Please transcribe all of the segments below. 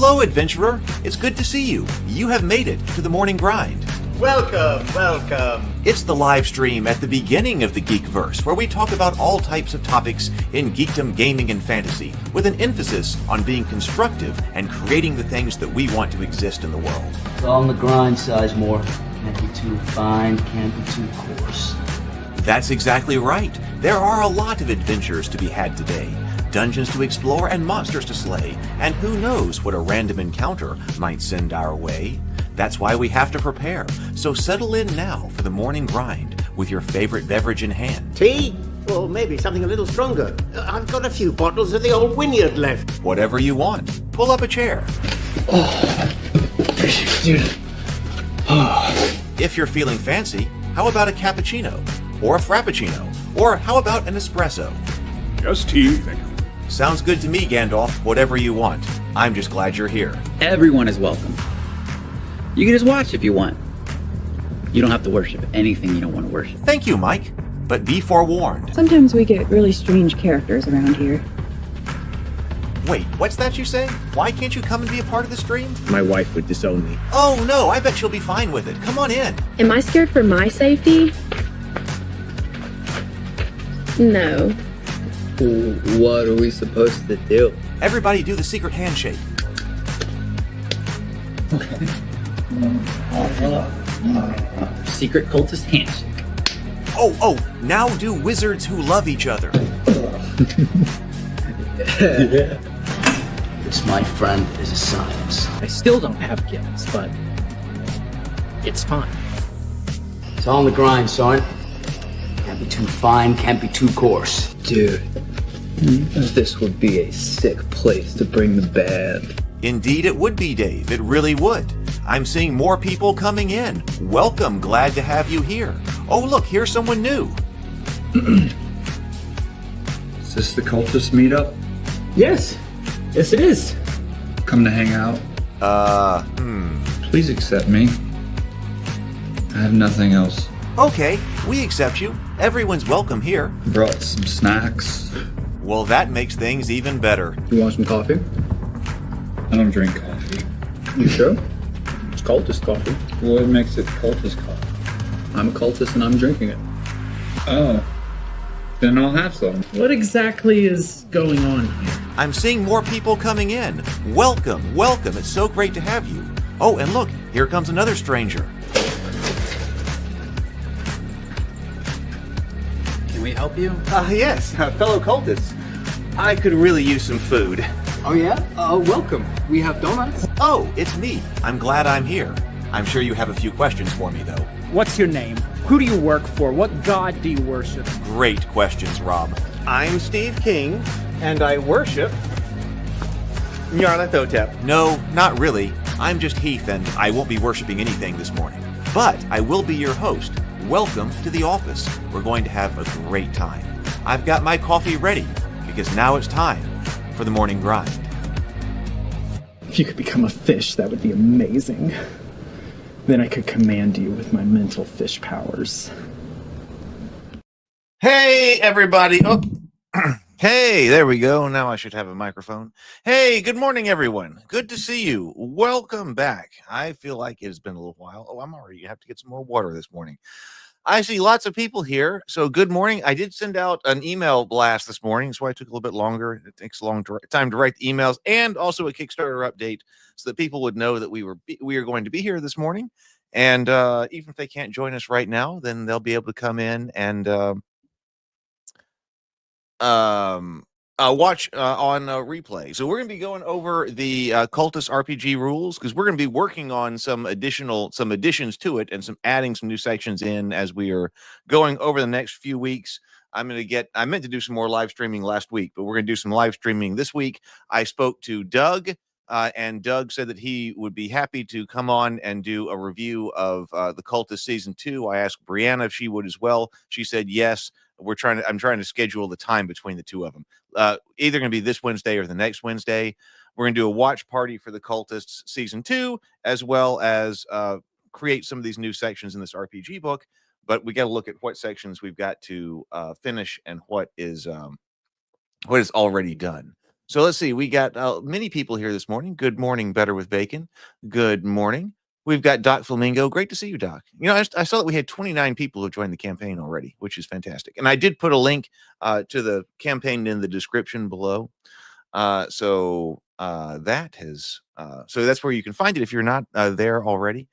Hello, adventurer. It's good to see you. You have made it to the morning grind. Welcome, welcome. It's the live stream at the beginning of the Geekverse, where we talk about all types of topics in geekdom, gaming, and fantasy, with an emphasis on being constructive and creating the things that we want to exist in the world. It's all on the grind, Sizemore. Can't be too fine, can't be too coarse. That's exactly right. There are a lot of adventures to be had today. Dungeons to explore and monsters to slay, and who knows what a random encounter might send our way. That's why we have to prepare, so settle in now for the morning grind with your favorite beverage in hand. Tea? Or maybe something a little stronger. I've got a few bottles of the old Wynyard left. Whatever you want. Pull up a chair. Dude. If you're feeling fancy, how about a cappuccino? Or a frappuccino? Or how about an espresso? Just tea, thank you. Sounds good to me, Gandalf. Whatever you want. I'm just glad you're here. Everyone is welcome. You can just watch if you want. You don't have to worship anything you don't want to worship. Thank you, Mike. But be forewarned. Sometimes we get really strange characters around here. Wait, what's that you say? Why can't you come and be a part of the stream? My wife would disown me. Oh no, I bet she'll be fine with it. Come on in. Am I scared for my safety? No. What are we supposed to do? Everybody do the secret handshake. Secret cultist handshake. Oh, now do wizards who love each other. This, my friend, is a science. I still don't have gifts, but it's fine. It's all on the grind, son. Can't be too fine, can't be too coarse. Dude, this would be a sick place to bring the band. Indeed it would be, Dave. It really would. I'm seeing more people coming in. Welcome, glad to have you here. Oh look, here's someone new. Is this the cultist meetup? Yes it is. Come to hang out? Please accept me. I have nothing else. Okay, we accept you. Everyone's welcome here. Brought some snacks. Well, that makes things even better. You want some coffee? I don't drink coffee. You sure? It's cultist coffee. What makes it cultist coffee? I'm a cultist and I'm drinking it. Oh. Then I'll have some. What exactly is going on here? I'm seeing more people coming in. Welcome. It's so great to have you. Oh, and look, here comes another stranger. Can we help you? Yes, fellow cultists. I could really use some food. Oh yeah? Welcome. We have donuts. Oh, it's me. I'm glad I'm here. I'm sure you have a few questions for me, though. What's your name? Who do you work for? What god do you worship? Great questions, Rob. I'm Steve King, and I worship Nyarlathotep. No, not really. I'm just Heath, and I won't be worshiping anything this morning. But I will be your host. Welcome to the office. We're going to have a great time. I've got my coffee ready, because now it's time for the morning grind. If you could become a fish, that would be amazing. Then I could command you with my mental fish powers. Hey, everybody. Oh, hey, there we go. Now I should have a microphone. Hey, good morning, everyone. Good to see you. Welcome back. I feel like it's been a little while. Oh, I'm already have to get some more water this morning. I see lots of people here. So good morning. I did send out an email blast this morning, so I took a little bit longer. It takes a long time to write the emails, and also a Kickstarter update so that people would know that we are going to be here this morning. And even if they can't join us right now, then they'll be able to come in and watch on replay. So we're going to be going over the Cultist RPG rules, because we're going to be working on some additions to it and adding some new sections in as we are going over the next few weeks. I meant to do some more live streaming last week, but we're going to do some live streaming this week. I spoke to Doug, and Doug said that he would be happy to come on and do a review of the Cultist Season 2. I asked Brianna if she would as well. She said yes. I'm trying to schedule the time between the two of them. Either going to be this Wednesday or the next Wednesday. We're going to do a watch party for the Cultists Season 2, as well as create some of these new sections in this RPG book. But we got to look at what sections we've got to finish and what is already done. So let's see. We got many people here this morning. Good morning, Better with Bacon. Good morning. We've got Doc Flamingo. Great to see you, Doc. You know, I saw that we had 29 people who joined the campaign already, which is fantastic. And I did put a link to the campaign in the description below. So that's where you can find it if you're not there already.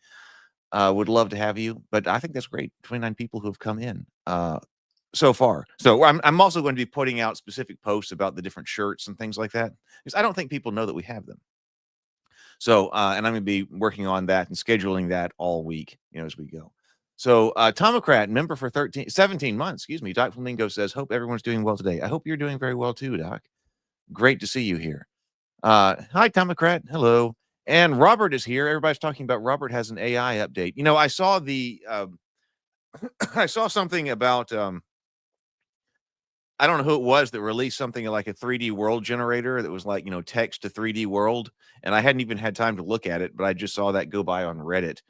Would love to have you, but I think that's great. 29 people who have come in so far. So I'm also going to be putting out specific posts about the different shirts and things like that, because I don't think people know that we have them. So, and I'm going to be working on that and scheduling that all week, as we go. So, Tomocrat, member for 17 months, excuse me. Doc Flamingo says, hope everyone's doing well today. I hope you're doing very well too, Doc. Great to see you here. Hi, Tomocrat. Hello. And Robert is here. Everybody's talking about Robert has an AI update. I saw I saw something about, I don't know who it was that released something like a 3D world generator that was like, text to 3D world. And I hadn't even had time to look at it, but I just saw that go by on Reddit.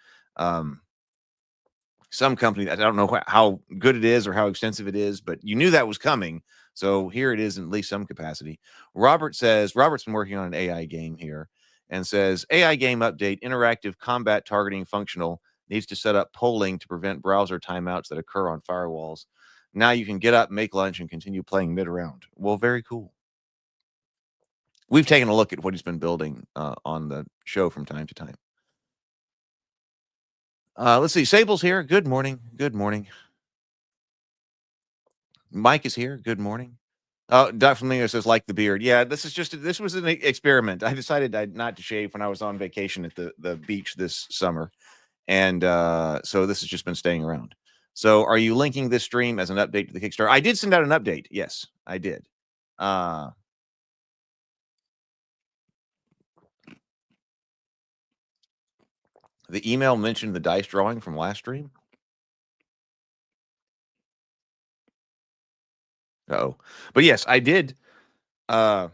Some company, I don't know how good it is or how extensive it is, but you knew that was coming. So here it is in at least some capacity. Robert's been working on an AI game here and says, AI game update, interactive combat targeting functional, needs to set up polling to prevent browser timeouts that occur on firewalls. Now you can get up, make lunch, and continue playing mid-round. Well, very cool. We've taken a look at what he's been building on the show from time to time. Let's see. Sable's here. Good morning. Good morning. Mike is here. Good morning. Doc Flamingo says, like the beard. Yeah, this was an experiment. I decided not to shave when I was on vacation at the beach this summer. And so this has just been staying around. So are you linking this stream as an update to the Kickstarter? I did send out an update. Yes, I did. The email mentioned the dice drawing from last stream. Uh-oh. But yes, I did post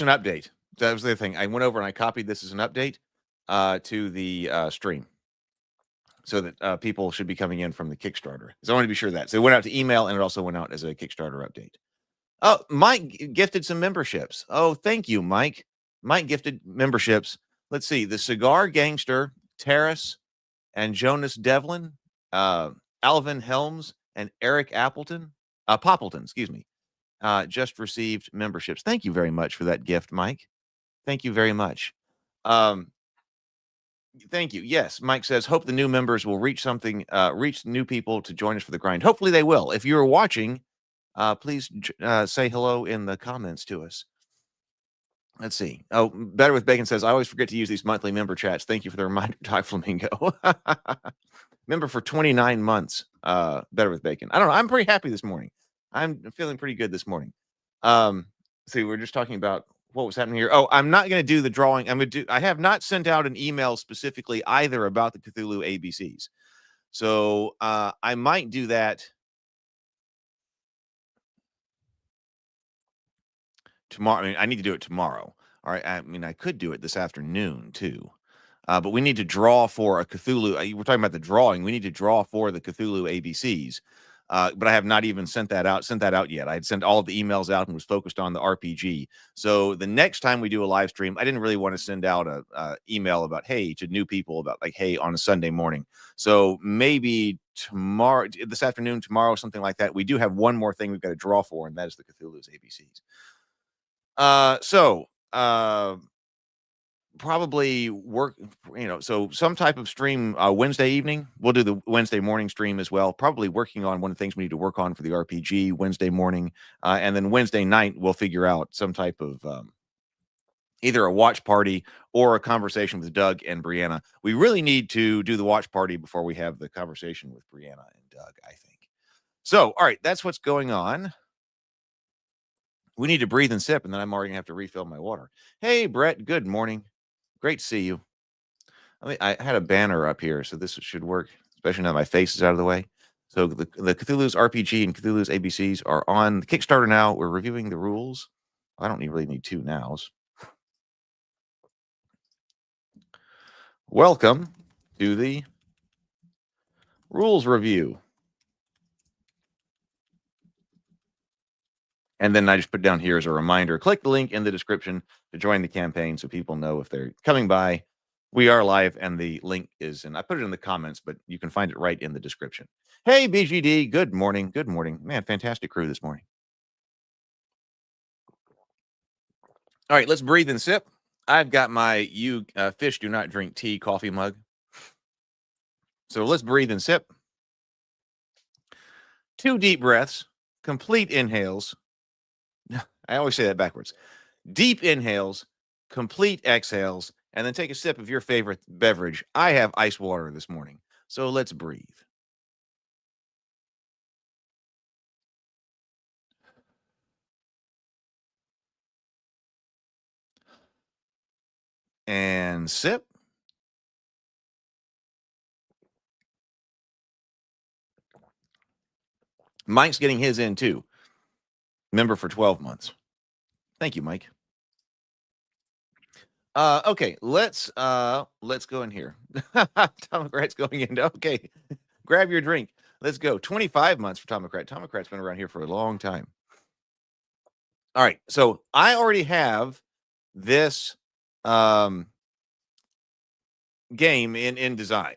an update. That was the other thing. I went over and I copied this as an update to the stream, so that people should be coming in from the Kickstarter. So I want to be sure of that. So it went out to email, and it also went out as a Kickstarter update. Oh, Mike gifted some memberships. Oh, thank you, Mike. Mike gifted memberships. Let's see. The Cigar Gangster, Terrace, and Jonas Devlin, Alvin Helms, and Eric Poppleton, excuse me, just received memberships. Thank you very much for that gift, Mike. Thank you very much. Thank you. Yes, Mike says, hope the new members will reach new people to join us for the grind. Hopefully they will. If you're watching, please say hello in the comments to us. Let's see. Oh, Better with Bacon says, I always forget to use these monthly member chats. Thank you for the reminder, Doc Flamingo. Member for 29 months, Better with Bacon. I don't know. I'm pretty happy this morning. I'm feeling pretty good this morning. See, we're just talking about what was happening here. Oh, I'm not going to do the drawing. I have not sent out an email specifically either about the Cthulhu ABCs. So I might do that tomorrow. I mean, I need to do it tomorrow. All right. I mean, I could do it this afternoon too. But we need to draw for a Cthulhu. We're talking about the drawing. We need to draw for the Cthulhu ABCs. But I have not even sent that out yet. I had sent all of the emails out and was focused on the RPG. So the next time we do a live stream, I didn't really want to send out a email about, hey, to new people about like, hey, on a Sunday morning. So maybe tomorrow, this afternoon, tomorrow, something like that. We do have one more thing we've got to draw for, and that is the Cthulhu's ABCs. Probably work, so some type of stream Wednesday evening. We'll do the Wednesday morning stream as well. Probably working on one of the things we need to work on for the RPG Wednesday morning. And then Wednesday night, we'll figure out some type of either a watch party or a conversation with Doug and Brianna. We really need to do the watch party before we have the conversation with Brianna and Doug, I think. So, all right, that's what's going on. We need to breathe and sip, and then I'm already going to have to refill my water. Hey, Brett, good morning. Great to see you. I had a banner up here, so this should work, especially now my face is out of the way. So the Cthulhu's RPG and Cthulhu's ABCs are on the Kickstarter now. We're reviewing the rules. I don't really need two nows. Welcome to the rules review. And then I just put down here as a reminder, click the link in the description to join the campaign so people know if they're coming by. We are live, and the link is in. I put it in the comments, but you can find it right in the description. Hey, BGD, good morning. Good morning. Man, fantastic crew this morning. All right, let's breathe and sip. I've got my fish do not drink tea coffee mug. So let's breathe and sip. 2 deep breaths, complete inhales. I always say that backwards. Deep inhales, complete exhales, and then take a sip of your favorite beverage. I have ice water this morning. So let's breathe. And sip. Mike's getting his in too. Member for 12 months. Thank you, Mike. Okay, let's go in here. Tomocrat's going in. Okay, grab your drink. Let's go. 25 months for Tomocrat. Tomocrat's been around here for a long time. All right, so I already have this game in design.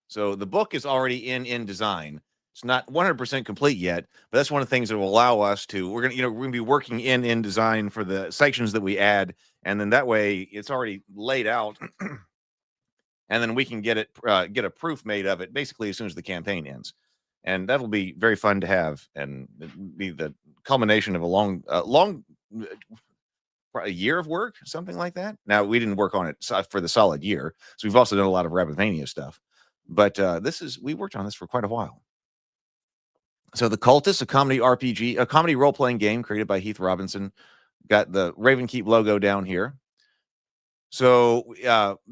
So the book is already in design. It's not 100% complete yet, but that's one of the things that will allow us to. We're gonna be working in design for the sections that we add, and then that way it's already laid out, and then we can get a proof made of it basically as soon as the campaign ends, and that'll be very fun to have, and be the culmination of a long a year of work, something like that. Now, we didn't work on it for the solid year, so we've also done a lot of Rabbithania stuff. But we worked on this for quite a while. So the Cultists, a comedy RPG, a comedy role-playing game created by Heath Robinson. Got the Ravenkeep logo down here. So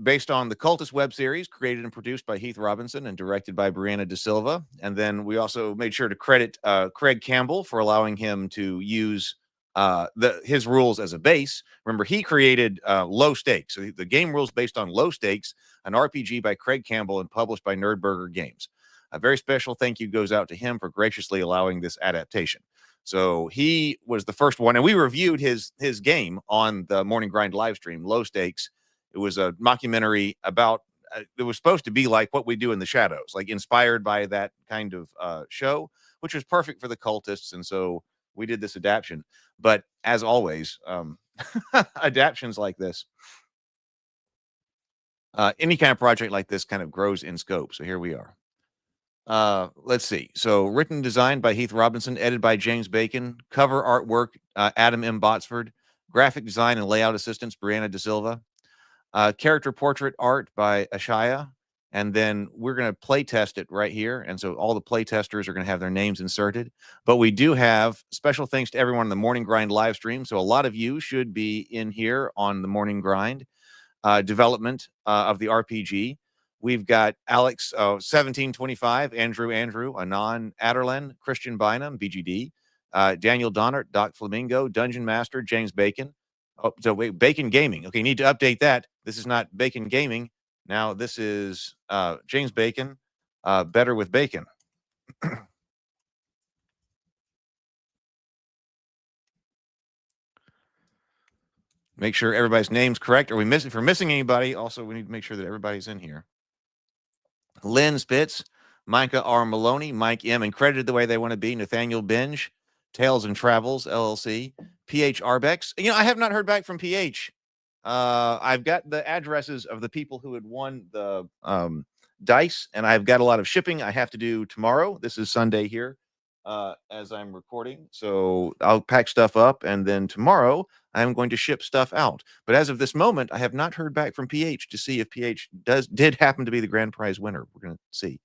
based on the Cultist web series, created and produced by Heath Robinson and directed by Brianna De Silva. And then we also made sure to credit Craig Campbell for allowing him to use his rules as a base. Remember, he created Low Stakes. So the game rules based on Low Stakes, an RPG by Craig Campbell and published by Nerdburger Games. A very special thank you goes out to him for graciously allowing this adaptation. So he was the first one, and we reviewed his game on the Morning Grind live stream, Low Stakes. It was a mockumentary about, it was supposed to be like What We Do in the Shadows, like inspired by that kind of show, which was perfect for the Cultists. And so we did this adaptation. But as always, adaptations like this, any kind of project like this kind of grows in scope. So here we are. Let's see. So written and designed by Heath Robinson, edited by James Bacon, cover artwork, Adam M. Botsford, graphic design and layout assistance, Brianna De Silva, character portrait art by Ashaya. And then we're going to play test it right here. And so all the play testers are going to have their names inserted. But we do have special thanks to everyone in the Morning Grind live stream. So a lot of you should be in here on the Morning Grind development of the RPG. We've got Alex 1725, Andrew, Anon Adderlen, Christian Bynum, BGD, Daniel Donnert, Doc Flamingo, Dungeon Master, James Bacon. Oh, so wait, Bacon Gaming. Okay, need to update that. This is not Bacon Gaming. Now this is James Bacon, Better with Bacon. Make sure everybody's name's correct. Are we missing? If we're missing anybody, also we need to make sure that everybody's in here. Lynn Spitz, Micah R. Maloney, Mike M. and credited the way they want to be, Nathaniel Binge, Tales and Travels, LLC, PH Arbex. You know, I have not heard back from PH. I've got the addresses of the people who had won the dice, and I've got a lot of shipping I have to do tomorrow. This is Sunday here as I'm recording. So I'll pack stuff up, and then tomorrow I'm going to ship stuff out. But as of this moment, I have not heard back from PH to see if PH did happen to be the grand prize winner. We're going to see.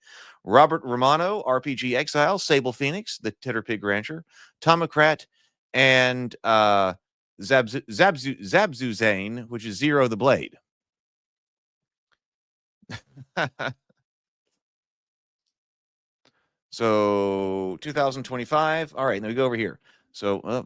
Robert Romano, RPG Exile, Sable Phoenix, the Titter Pig Rancher, Tomocrat, and Zabzuzane, which is Zero the Blade. So 2025. All right, now we go over here. So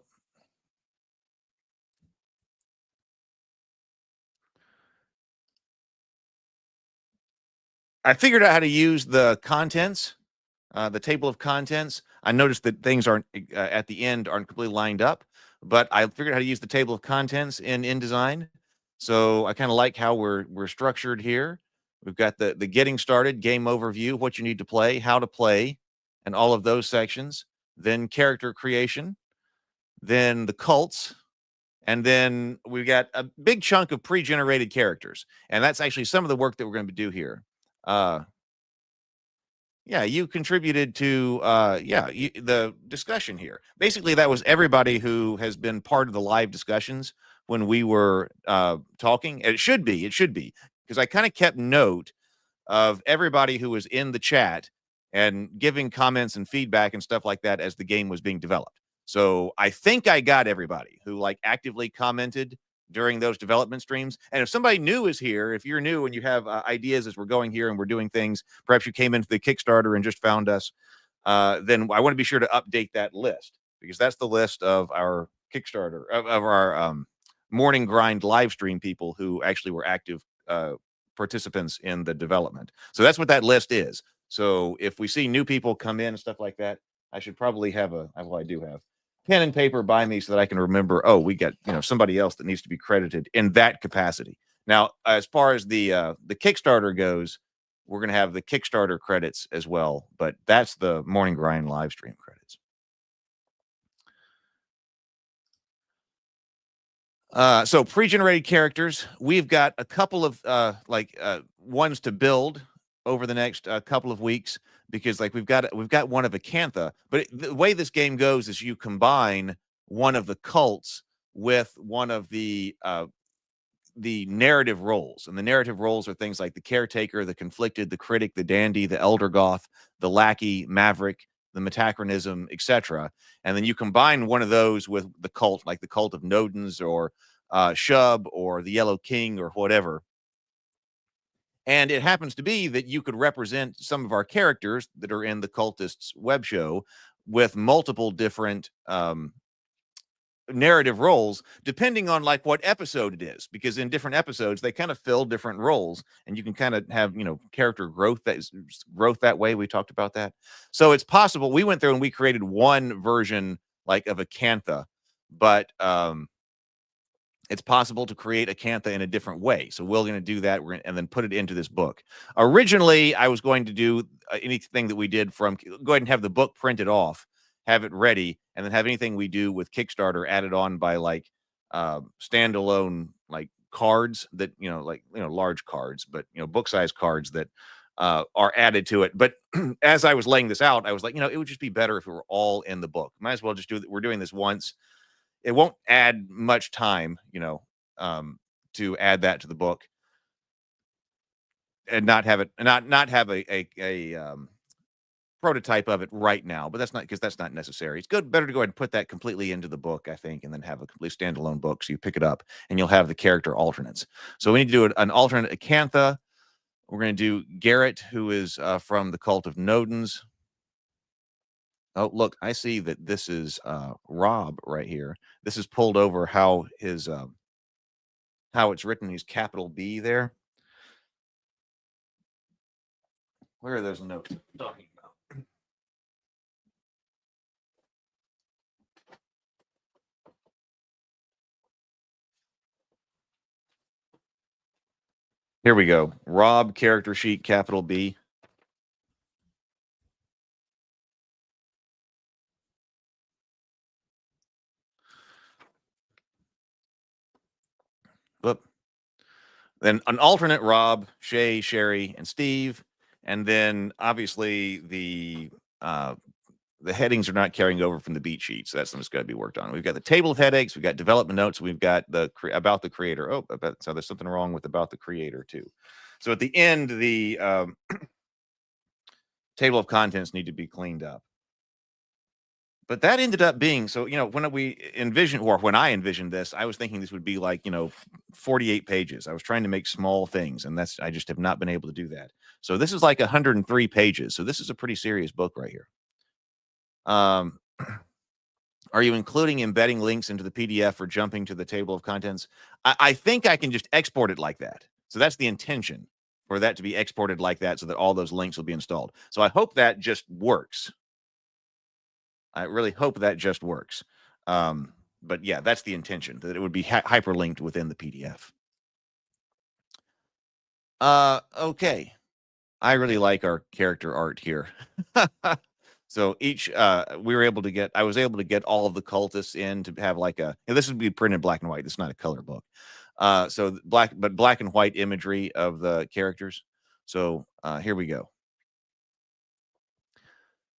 I figured out how to use the contents the table of contents. I noticed that things aren't at the end aren't completely lined up, but I figured out how to use the table of contents in InDesign. So I kind of like how we're structured here. We've got the getting started, game overview, what you need to play, how to play, and all of those sections. Then character creation, then the cults, and then we've got a big chunk of pre-generated characters. And that's actually some of the work that we're going to do here. Yeah, you contributed to the discussion here. Basically, that was everybody who has been part of the live discussions when we were talking. And it should be, because I kind of kept note of everybody who was in the chat and giving comments and feedback and stuff like that as the game was being developed. So I think I got everybody who like actively commented during those development streams. And if somebody new is here, if you're new and you have ideas as we're going here and we're doing things, perhaps you came into the Kickstarter and just found us, then I want to be sure to update that list, because that's the list of our Kickstarter, of our morning grind live stream people who actually were active participants in the development. So that's what that list is. So if we see new people come in and stuff like that, I should probably have I do have pen and paper by me so that I can remember, oh, we got, somebody else that needs to be credited in that capacity. Now, as far as the Kickstarter goes, we're going to have the Kickstarter credits as well, but that's the morning grind live stream credits. So pre-generated characters, we've got a couple of ones to build over the next couple of weeks, because we've got one of Acantha, but the way this game goes is you combine one of the cults with one of the narrative roles, and the narrative roles are things like the caretaker, the conflicted, the critic, the dandy, the elder goth, the lackey, maverick, the metachronism, etc. And then you combine one of those with the cult, like the cult of Nodens or Shub or the Yellow King or whatever. And it happens to be that you could represent some of our characters that are in the Cultists web show with multiple different narrative roles, depending on what episode it is, because in different episodes they kind of fill different roles, and you can kind of have character growth that way. We talked about that. So it's possible we went through and we created one version of Acantha, but it's possible to create Acantha in a different way. So we're going to do that, and then put it into this book. Originally, I was going to do anything that we did from go ahead and have the book printed off, have it ready, and then have anything we do with Kickstarter added on by standalone cards that large cards, but book size cards that are added to it. But as I was laying this out, I was like, it would just be better if it were all in the book. Might as well just do it. We're doing this once. It won't add much time, to add that to the book, and not have it, not have a prototype of it right now. But that's not necessary. It's better to go ahead and put that completely into the book, I think, and then have a complete standalone book. So you pick it up and you'll have the character alternates. So we need to do an alternate Acantha. We're going to do Garrett, who is from the Cult of Nodens. Oh, look, I see that this is Rob right here. This is pulled over how his how it's written. He's capital B there. Where are those notes I'm talking about? Here we go. Rob, character sheet, capital B. Whoop. Then an alternate Rob, Shay, Sherry, and Steve. And then obviously the headings are not carrying over from the beat sheet. So that's something that's got to be worked on. We've got the table of headaches. We've got development notes. We've got the about the creator. Oh, so there's something wrong with about the creator too. So at the end, the table of contents need to be cleaned up. But that ended up being, so, when I envisioned this, I was thinking this would be 48 pages. I was trying to make small things, and I just have not been able to do that. So this is 103 pages. So this is a pretty serious book right here. Are you including embedding links into the PDF or jumping to the table of contents? I think I can just export it like that. So that's the intention. for that to be exported like that so that all those links will be installed. So I hope that just works. I really hope that just works. But yeah, that's the intention, that it would be hyperlinked within the PDF. Okay. I really like our character art here. So each, I was able to get all of the cultists in to have like this would be printed black and white. This is not a color book. So black and white imagery of the characters. So here we go.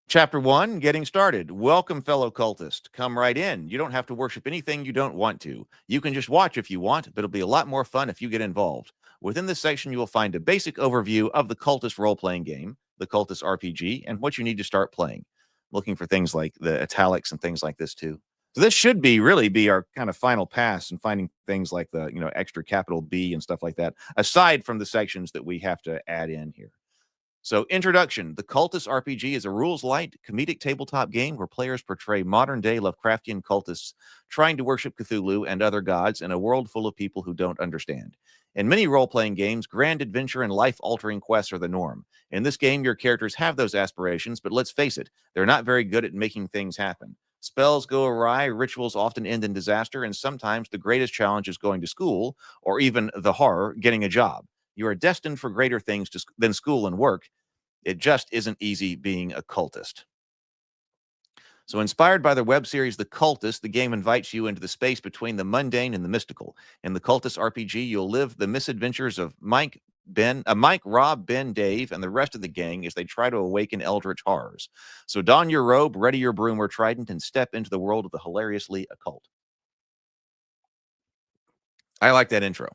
Chapter 1, getting started. Welcome, fellow cultist. Come right in. You don't have to worship anything you don't want to. You can just watch if you want, but it'll be a lot more fun if you get involved. Within this section, you will find a basic overview of the Cultist role-playing game, the Cultist RPG, and what you need to start playing. Looking for things like the italics and things like this too. So this should really be our kind of final pass in finding things like the extra capital B and stuff like that, aside from the sections that we have to add in here. So, introduction. The Cultist RPG is a rules-light, comedic tabletop game where players portray modern-day Lovecraftian cultists trying to worship Cthulhu and other gods in a world full of people who don't understand. In many role-playing games, grand adventure and life-altering quests are the norm. In this game, your characters have those aspirations, but let's face it, they're not very good at making things happen. Spells go awry, rituals often end in disaster, and sometimes the greatest challenge is going to school, or even the horror, getting a job. You are destined for greater things than school and work. It just isn't easy being a cultist. So inspired by the web series The Cultist, the game invites you into the space between the mundane and the mystical. In the Cultist RPG, you'll live the misadventures of Mike, Rob, Ben, Dave, and the rest of the gang as they try to awaken eldritch horrors. So don your robe, ready your broom or trident, and step into the world of the hilariously occult. I like that intro.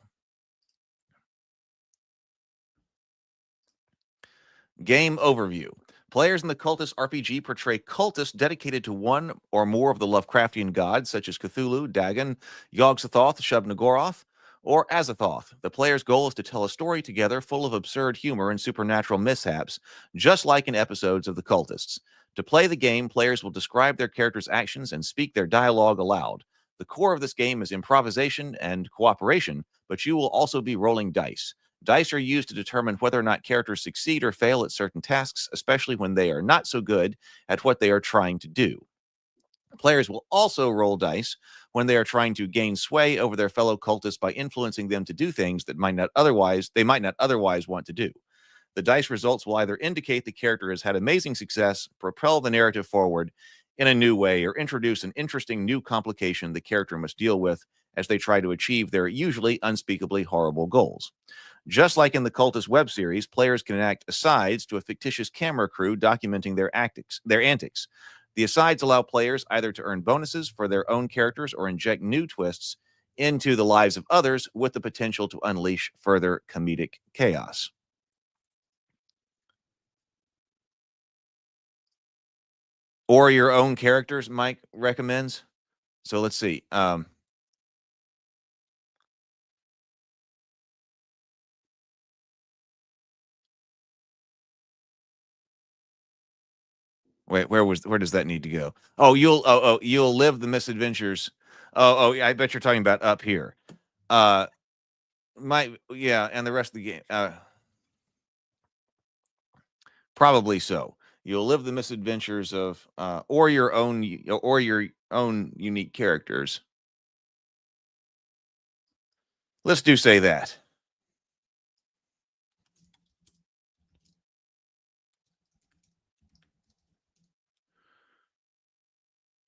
Game overview. Players in the Cultist RPG portray cultists dedicated to one or more of the Lovecraftian gods, such as Cthulhu, Dagon, Yog-Sothoth, Shub-Niggurath, or Azathoth. The player's goal is to tell a story together full of absurd humor and supernatural mishaps, just like in episodes of The Cultists. To play the game, players will describe their characters' actions and speak their dialogue aloud. The core of this game is improvisation and cooperation, but you will also be rolling dice. Dice are used to determine whether or not characters succeed or fail at certain tasks, especially when they are not so good at what they are trying to do. Players will also roll dice when they are trying to gain sway over their fellow cultists by influencing them to do things that they might not otherwise want to do. The dice results will either indicate the character has had amazing success, propel the narrative forward in a new way, or introduce an interesting new complication the character must deal with as they try to achieve their usually unspeakably horrible goals. Just like in the Cultist web series, players can enact asides to a fictitious camera crew documenting their antics. The asides allow players either to earn bonuses for their own characters or inject new twists into the lives of others with the potential to unleash further comedic chaos. Or your own characters, Mike recommends. So let's see. Wait, where does that need to go? Oh, you'll live the misadventures. I bet you're talking about up here. And the rest of the game. Probably so. You'll live the misadventures of or your own unique characters. Let's say that.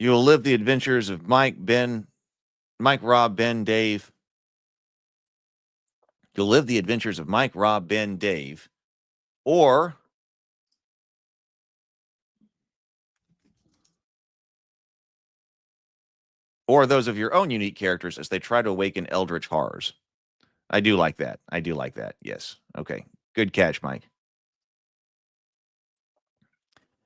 You'll live the adventures of Mike, Rob, Ben, Dave. You'll live the adventures of Mike, Rob, Ben, Dave, or those of your own unique characters as they try to awaken eldritch horrors. I do like that. Yes. Okay. Good catch, Mike.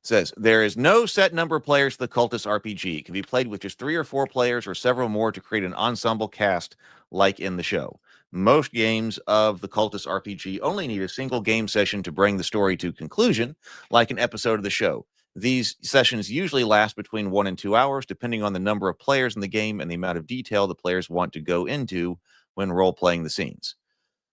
Says, there is no set number of players to the Cultist RPG. It can be played with just 3 or 4 players or several more to create an ensemble cast like in the show. Most games of the Cultist RPG only need a single game session to bring the story to conclusion, like an episode of the show. These sessions usually last between 1 and 2 hours, depending on the number of players in the game and the amount of detail the players want to go into when role-playing the scenes.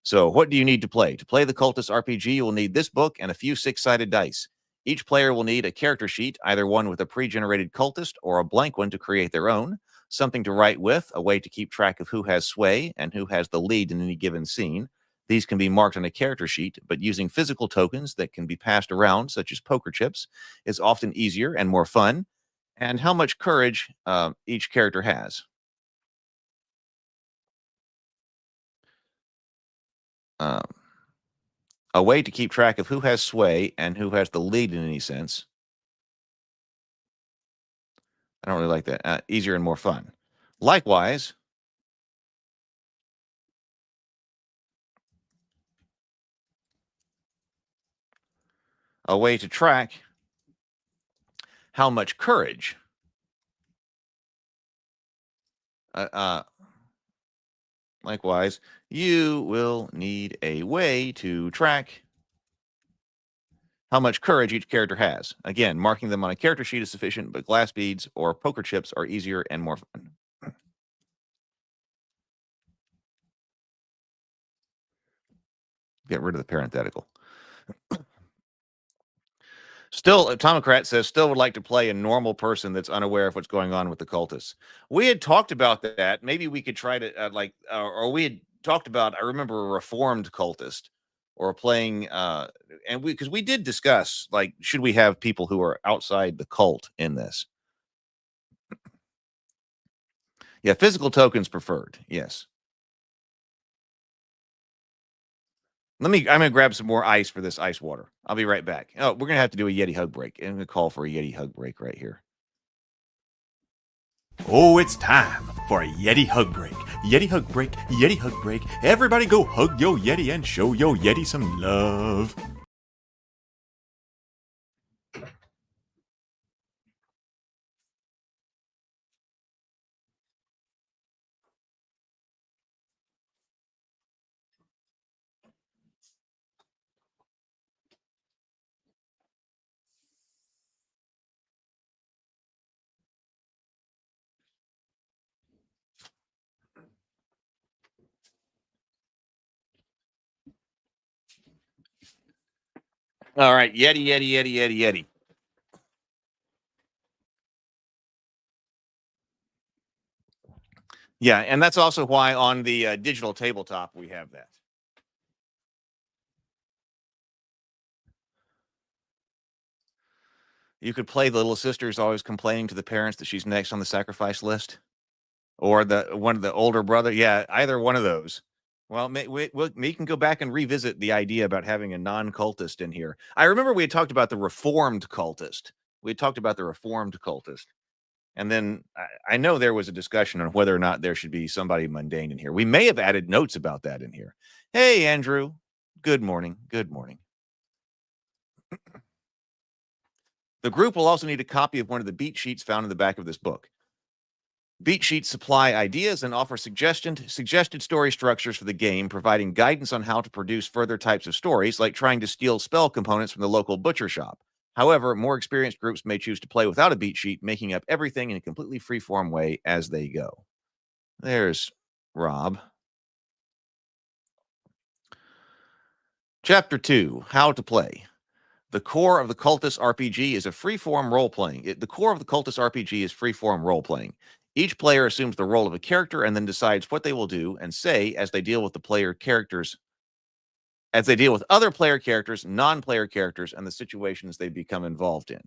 So what do you need to play? To play the Cultists RPG, you will need this book and a few 6-sided dice. Each player will need a character sheet, either one with a pre-generated cultist or a blank one to create their own, something to write with, a way to keep track of who has sway and who has the lead in any given scene. These can be marked on a character sheet, but using physical tokens that can be passed around, such as poker chips, is often easier and more fun, and how much courage each character has. A way to keep track of who has sway and who has the lead in any sense. I don't really like that. Easier and more fun. Likewise, a way to track how much courage likewise, you will need a way to track how much courage each character has. Again, marking them on a character sheet is sufficient, but glass beads or poker chips are easier and more fun. Get rid of the parenthetical. Still, Tomocrat says, still would like to play a normal person that's unaware of what's going on with the cultists. We had talked about that. Maybe we could try to, or we had talked about, I remember a reformed cultist or playing, because we did discuss, like, should we have people who are outside the cult in this? Yeah, physical tokens preferred. Yes. I'm going to grab some more ice for this ice water. I'll be right back. Oh, we're going to have to do a Yeti hug break. I'm going to call for a Yeti hug break right here. Oh, it's time for a Yeti hug break. Yeti hug break, Yeti hug break. Everybody go hug yo Yeti and show yo Yeti some love. All right, Yeti, Yeti, Yeti, Yeti, Yeti. Yeah, and that's also why on the digital tabletop we have that. You could play the little sister's always complaining to the parents that she's next on the sacrifice list, or the one of the older brother. Yeah, either one of those. Well, we can go back and revisit the idea about having a non-cultist in here. I remember we had talked about the reformed cultist. We had talked about the reformed cultist. And then I know there was a discussion on whether or not there should be somebody mundane in here. We may have added notes about that in here. Hey, Andrew. Good morning. Good morning. The group will also need a copy of one of the beat sheets found in the back of this book. Beat sheets supply ideas and offer suggested story structures for the game, providing guidance on how to produce further types of stories, like trying to steal spell components from the local butcher shop. However, more experienced groups may choose to play without a beat sheet, making up everything in a completely free-form way as they go. There's Rob. Chapter 2, How to Play. The core of the Cultists RPG is a free-form role-playing. The core of the Cultists RPG is free-form role-playing. Each player assumes the role of a character and then decides what they will do and say as they deal with the player characters, as they deal with other player characters, non-player characters, and the situations they become involved in.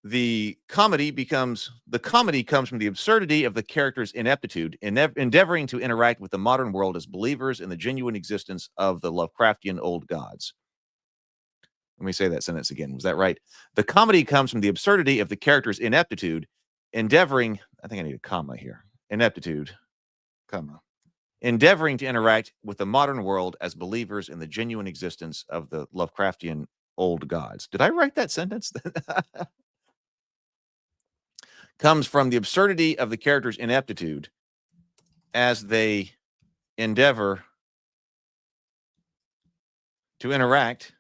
The comedy comes from the absurdity of the character's ineptitude, endeavoring to interact with the modern world as believers in the genuine existence of the Lovecraftian old gods. Let me say that sentence again. Was that right? The comedy comes from the absurdity of the character's ineptitude, endeavoring, I think I need a comma here. Ineptitude, comma. Endeavoring to interact with the modern world as believers in the genuine existence of the Lovecraftian old gods. Did I write that sentence? Comes from the absurdity of the character's ineptitude as they endeavor to interact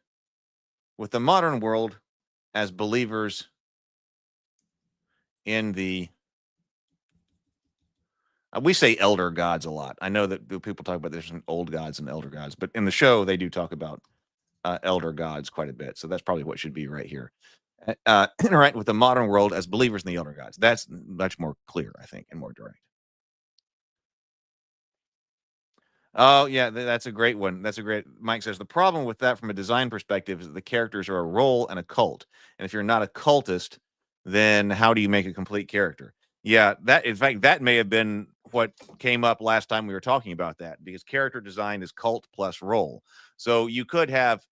with the modern world as believers in the We say elder gods a lot. I know that people talk about there's some old gods and elder gods, but in the show they do talk about elder gods quite a bit. So that's probably what should be right here. Interact with the modern world as believers in the elder gods. That's much more clear, I think, and more direct. Oh, yeah, that's a great one. That's a great. Mike says the problem with that from a design perspective is that the characters are a role and a cult. And if you're not a cultist, then how do you make a complete character? Yeah, that in fact that may have been what came up last time we were talking about that, because character design is cult plus role. So you could have,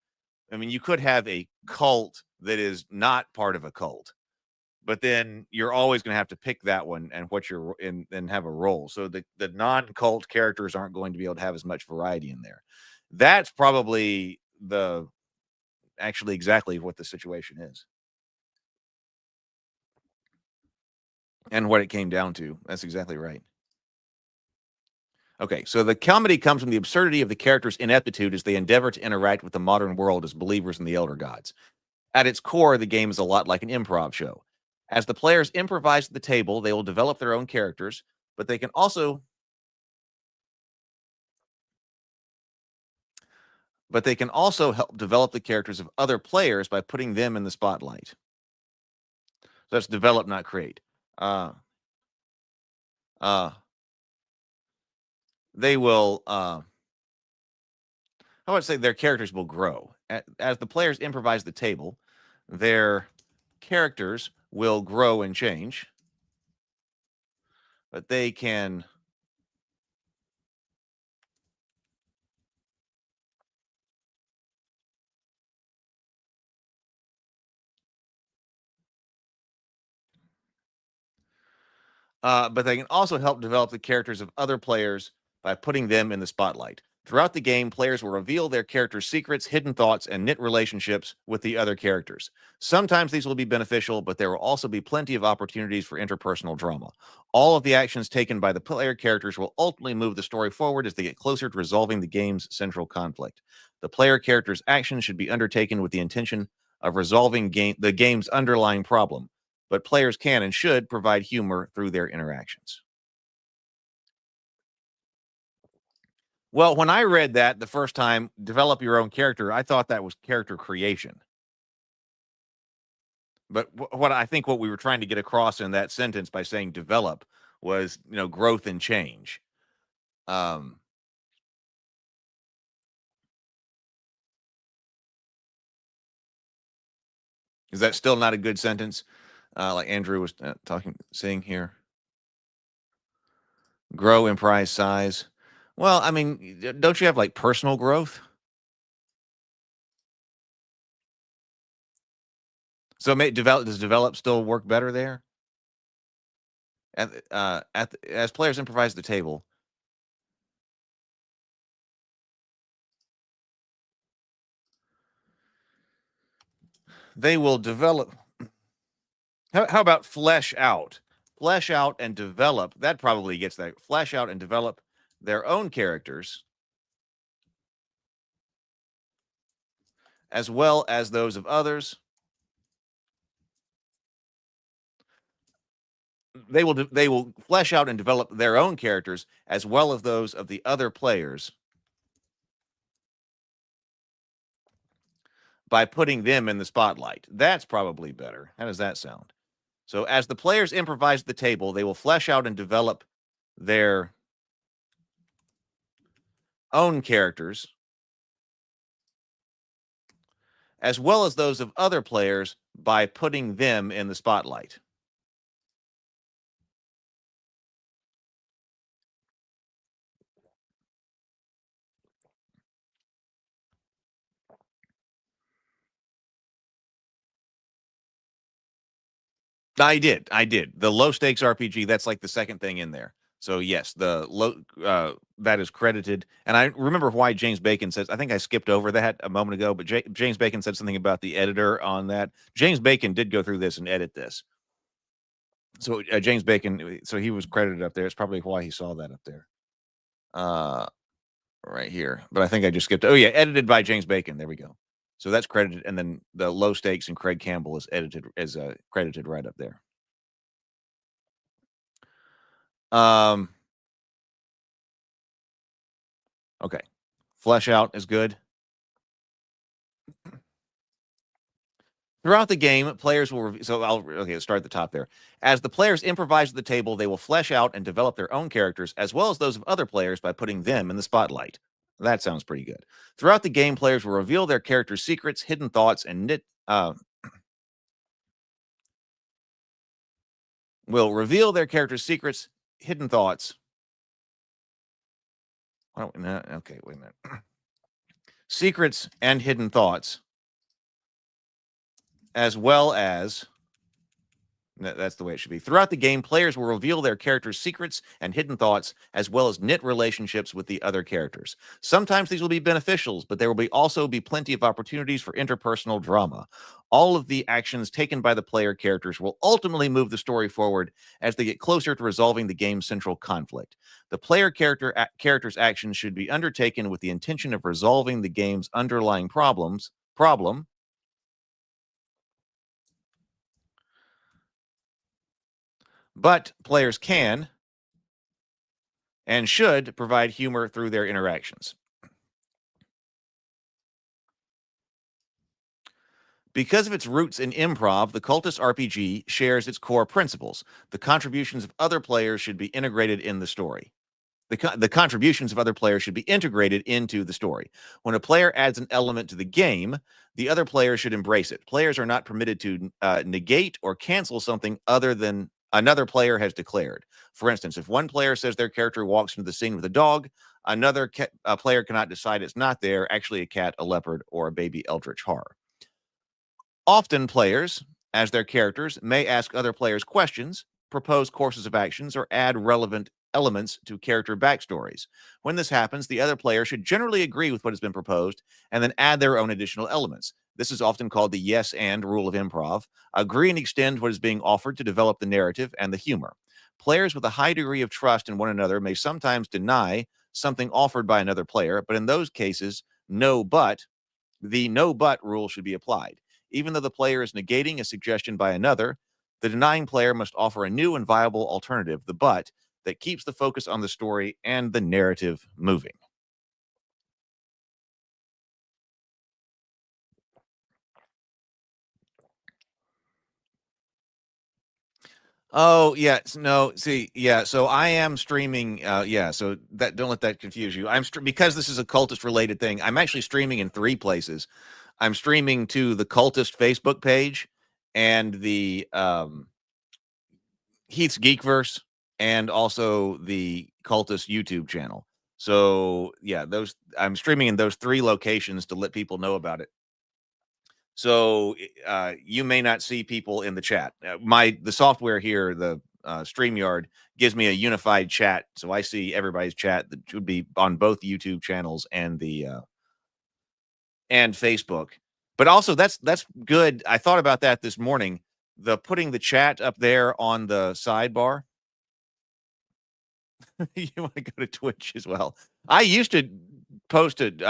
I mean, you could have a cult that is not part of a cult, but then you're always going to have to pick that one and what you're in and have a role. So the non-cult characters aren't going to be able to have as much variety in there. That's probably actually exactly what the situation is. And what it came down to. That's exactly right. Okay, so the comedy comes from the absurdity of the characters' ineptitude as they endeavor to interact with the modern world as believers in the elder gods. At its core, the game is a lot like an improv show. As the players improvise at the table, they will develop their own characters, but they can also help develop the characters of other players by putting them in the spotlight. So that's develop, not create. They will I would say their characters will grow. As the players improvise the table, their characters will grow and change, but they can also help develop the characters of other players by putting them in the spotlight. Throughout the game, players will reveal their characters' secrets, hidden thoughts, and knit relationships with the other characters. Sometimes these will be beneficial, but there will also be plenty of opportunities for interpersonal drama. All of the actions taken by the player characters will ultimately move the story forward as they get closer to resolving the game's central conflict. The player character's actions should be undertaken with the intention of resolving the game's underlying problem, but players can and should provide humor through their interactions. Well, when I read that the first time, develop your own character, I thought that was character creation. But what we were trying to get across in that sentence by saying develop was, growth and change. Is that still not a good sentence? Like Andrew was saying here. Grow in price, size. Well, I mean, don't you have like personal growth? So does develop still work better there? As players improvise the table, they will develop. How about flesh out? Flesh out and develop. That probably gets that. Flesh out and develop their own characters as well as those of others. They will flesh out and develop their own characters as well as those of the other players by putting them in the spotlight. That's probably better. How does that sound? So as the players improvise at the table, they will flesh out and develop their own characters as well as those of other players by putting them in the spotlight. I did. The low stakes RPG, that's like the second thing in there. So yes, the low that is credited. And I remember why James Bacon says, I think I skipped over that a moment ago, but James Bacon said something about the editor on that. James Bacon did go through this and edit this. So James Bacon, so he was credited up there. It's probably why he saw that up there. Right here. But I think I just skipped. Oh yeah, edited by James Bacon. There we go. So that's credited, and then the low stakes and Craig Campbell is credited right up there. Okay. Flesh out is good. Throughout the game, players will let's start at the top there. As the players improvise at the table, they will flesh out and develop their own characters as well as those of other players by putting them in the spotlight. That sounds pretty good. Throughout the game, players will reveal their characters' secrets, hidden thoughts, and will reveal their characters' secrets, hidden thoughts. Okay, wait a minute. Secrets and hidden thoughts, as well as that's the way it should be. Throughout the game, players will reveal their characters' secrets and hidden thoughts, as well as knit relationships with the other characters. Sometimes these will be beneficial, but there will also be plenty of opportunities for interpersonal drama. All of the actions taken by the player characters will ultimately move the story forward as they get closer to resolving the game's central conflict. The player character's actions should be undertaken with the intention of resolving the game's underlying problem. But players can and should provide humor through their interactions. Because of its roots in improv, the Cultist RPG shares its core principles. The contributions of other players should be integrated in the story. The contributions of other players should be integrated into the story. When a player adds an element to the game, the other player should embrace it. Players are not permitted to negate or cancel something other than another player has declared. For instance, if one player says their character walks into the scene with a dog, another player cannot decide it's not there, actually a cat, a leopard, or a baby eldritch horror. Often players, as their characters, may ask other players questions, propose courses of actions, or add relevant elements to character backstories. When this happens, the other player should generally agree with what has been proposed and then add their own additional elements. This is often called the yes and rule of improv. Agree and extend what is being offered to develop the narrative and the humor. Players with a high degree of trust in one another may sometimes deny something offered by another player, but in those cases, the no but rule should be applied. Even though the player is negating a suggestion by another, the denying player must offer a new and viable alternative, the but, that keeps the focus on the story and the narrative moving. Oh, yeah. No, see, yeah. So I am streaming. So that don't let that confuse you. Because this is a cultist related thing. I'm actually streaming in 3 places. I'm streaming to the Cultist Facebook page and the Heath's Geekverse and also the Cultist YouTube channel. So yeah, I'm streaming in those 3 locations to let people know about it. So you may not see people in the chat. The software here, the StreamYard, gives me a unified chat, so I see everybody's chat that should be on both YouTube channels and the and Facebook. But also that's good. I thought about that this morning. Putting the chat up there on the sidebar. You want to go to Twitch as well. I used to post it,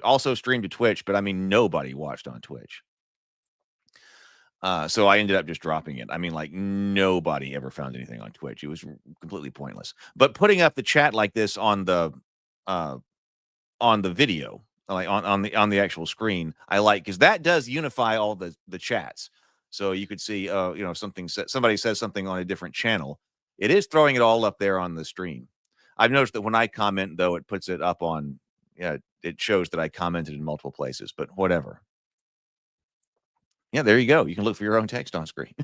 also stream to Twitch, but I mean, nobody watched on Twitch. So I ended up just dropping it. I mean, like nobody ever found anything on Twitch. It was completely pointless. But putting up the chat like this on the video, like on the actual screen, I like, because that does unify all the chats. So you could see, somebody says something on a different channel. It is throwing it all up there on the stream. I've noticed that when I comment, though, it puts it up on, it shows that I commented in multiple places, but whatever. Yeah, there you go. You can look for your own text on screen.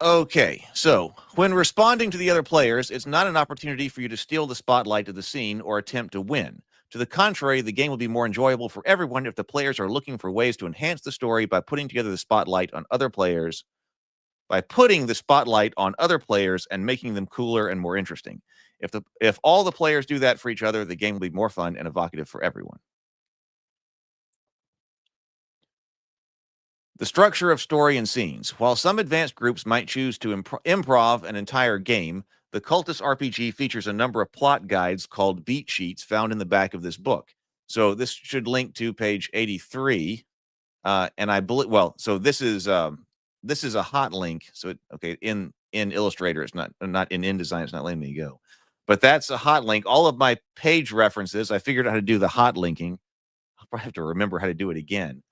Okay, so when responding to the other players, it's not an opportunity for you to steal the spotlight of the scene or attempt to win. To the contrary, the game will be more enjoyable for everyone if the players are looking for ways to enhance the story by putting the spotlight on other players and making them cooler and more interesting. If all the players do that for each other, the game will be more fun and evocative for everyone. The structure of story and scenes. While some advanced groups might choose to improv an entire game, the Cultist RPG features a number of plot guides called beat sheets found in the back of this book. So this should link to page 83. And I believe, so this is a hot link. So in in Illustrator. It's not in InDesign. It's not letting me go. But that's a hot link. All of my page references, I figured out how to do the hot linking. I'll probably have to remember how to do it again.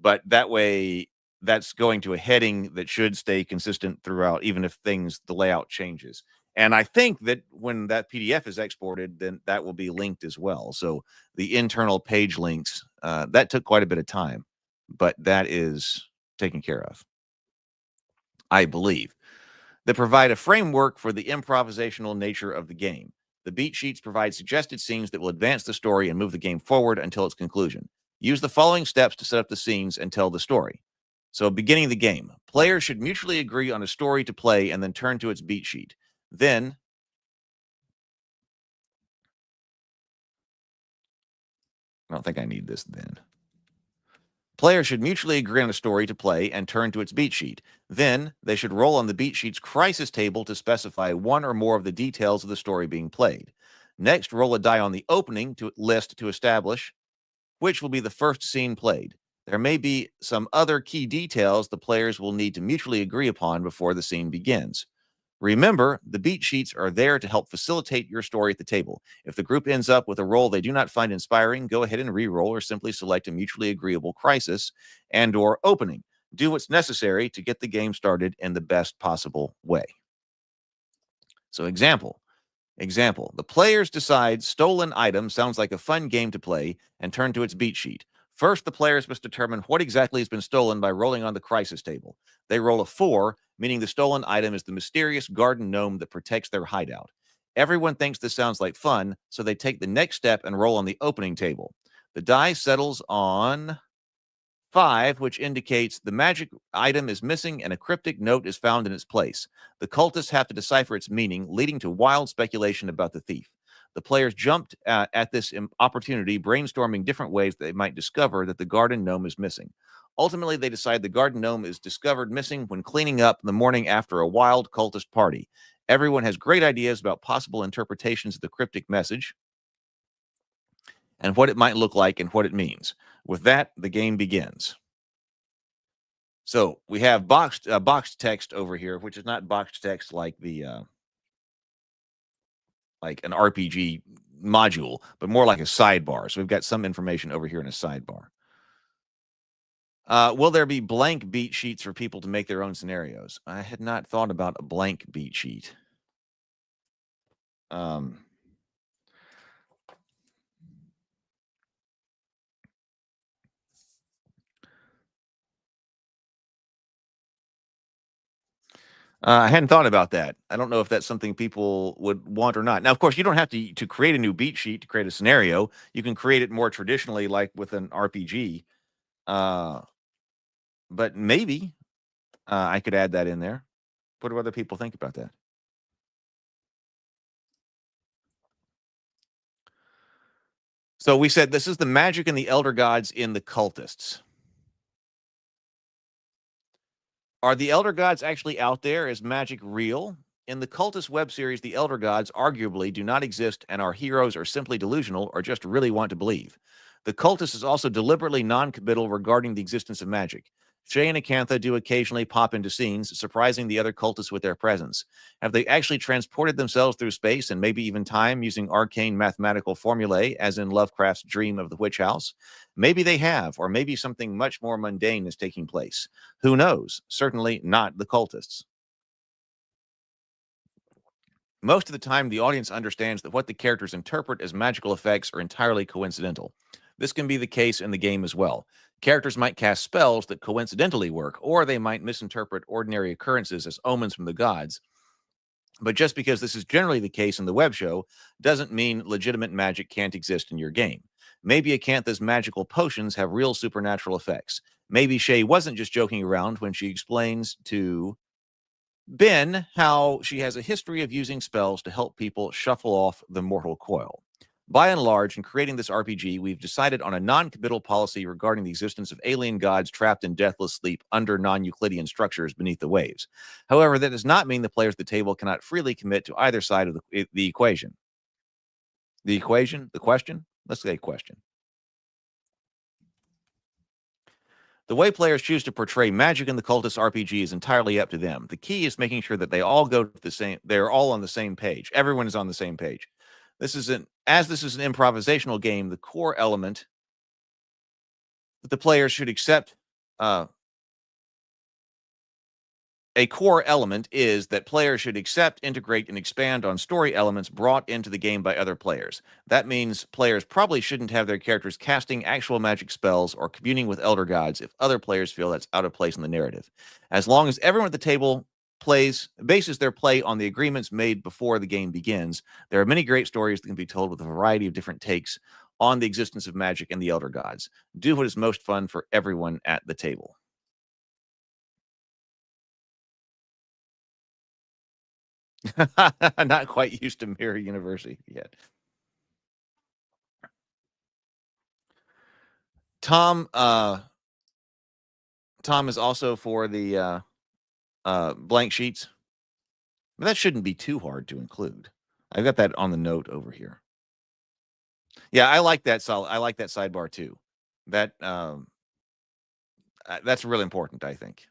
But that way, that's going to a heading that should stay consistent throughout, even if the layout changes. And I think that when that PDF is exported, then that will be linked as well. So the internal page links, that took quite a bit of time, but that is taken care of, I believe. That provide a framework for the improvisational nature of the game. The beat sheets provide suggested scenes that will advance the story and move the game forward until its conclusion. Use the following steps to set up the scenes and tell the story. So, beginning the game. Players should mutually agree on a story to play and then turn to its beat sheet. Then, I don't think I need this then. Players should mutually agree on a story to play and turn to its beat sheet. Then, they should roll on the beat sheet's crisis table to specify one or more of the details of the story being played. Next, roll a die on the opening list to establish which will be the first scene played. There may be some other key details the players will need to mutually agree upon before the scene begins. Remember, the beat sheets are there to help facilitate your story at the table. If the group ends up with a roll they do not find inspiring, go ahead and re-roll or simply select a mutually agreeable crisis and/or opening. Do what's necessary to get the game started in the best possible way. So, example, the players decide stolen item sounds like a fun game to play and turn to its beat sheet. First, the players must determine what exactly has been stolen by rolling on the crisis table. They roll a 4, meaning the stolen item is the mysterious garden gnome that protects their hideout. Everyone thinks this sounds like fun, so they take the next step and roll on the opening table. The die settles on 5, which indicates the magic item is missing and a cryptic note is found in its place. The cultists have to decipher its meaning, leading to wild speculation about the thief. The players jumped at this opportunity, brainstorming different ways they might discover that the garden gnome is missing. Ultimately, they decide the garden gnome is discovered missing when cleaning up the morning after a wild cultist party. Everyone has great ideas about possible interpretations of the cryptic message and what it might look like and what it means. With that, the game begins. So we have boxed text over here, which is not boxed text like the like an RPG module, but more like a sidebar. So we've got some information over here in a sidebar. Will there be blank beat sheets for people to make their own scenarios? I had not thought about a blank beat sheet. I hadn't thought about that. I don't know if that's something people would want or not. Now, of course, you don't have to create a new beat sheet to create a scenario. You can create it more traditionally, like with an RPG. But maybe I could add that in there. What do other people think about that? So we said this is the magic and the elder gods in the cultists. Are the elder gods actually out there? Is magic real? In the cultist web series, the elder gods arguably do not exist, and our heroes are simply delusional or just really want to believe. The cultist is also deliberately non-committal regarding the existence of magic. Shay and Acantha do occasionally pop into scenes, surprising the other cultists with their presence. Have they actually transported themselves through space and maybe even time using arcane mathematical formulae, as in Lovecraft's Dream of the Witch House? Maybe they have, or maybe something much more mundane is taking place. Who knows? Certainly not the cultists. Most of the time, the audience understands that what the characters interpret as magical effects are entirely coincidental. This can be the case in the game as well. Characters might cast spells that coincidentally work, or they might misinterpret ordinary occurrences as omens from the gods. But just because this is generally the case in the web show doesn't mean legitimate magic can't exist in your game. Maybe Acantha's magical potions have real supernatural effects. Maybe Shay wasn't just joking around when she explains to Ben how she has a history of using spells to help people shuffle off the mortal coil. By and large, in creating this RPG, we've decided on a non-committal policy regarding the existence of alien gods trapped in deathless sleep under non-Euclidean structures beneath the waves. However, that does not mean the players at the table cannot freely commit to either side of the equation. The equation? The question? Let's say question. The way players choose to portray magic in the Cultist RPG is entirely up to them. The key is making sure that they all go to the same, they're all on the same page. Everyone is on the same page. This is an improvisational game, the core element that the players should accept a core element is that players should accept, integrate, and expand on story elements brought into the game by other players. That means players probably shouldn't have their characters casting actual magic spells or communing with elder gods if other players feel that's out of place in the narrative. As long as everyone at the table bases their play on the agreements made before the game begins, there are many great stories that can be told with a variety of different takes on the existence of magic and the elder gods. Do what is most fun for everyone at the table. Not quite used to Mirror University yet. Tom is also for the blank sheets. But that shouldn't be too hard to include. I've got that on the note over here. Yeah, I like that sidebar too. That that's really important, I think.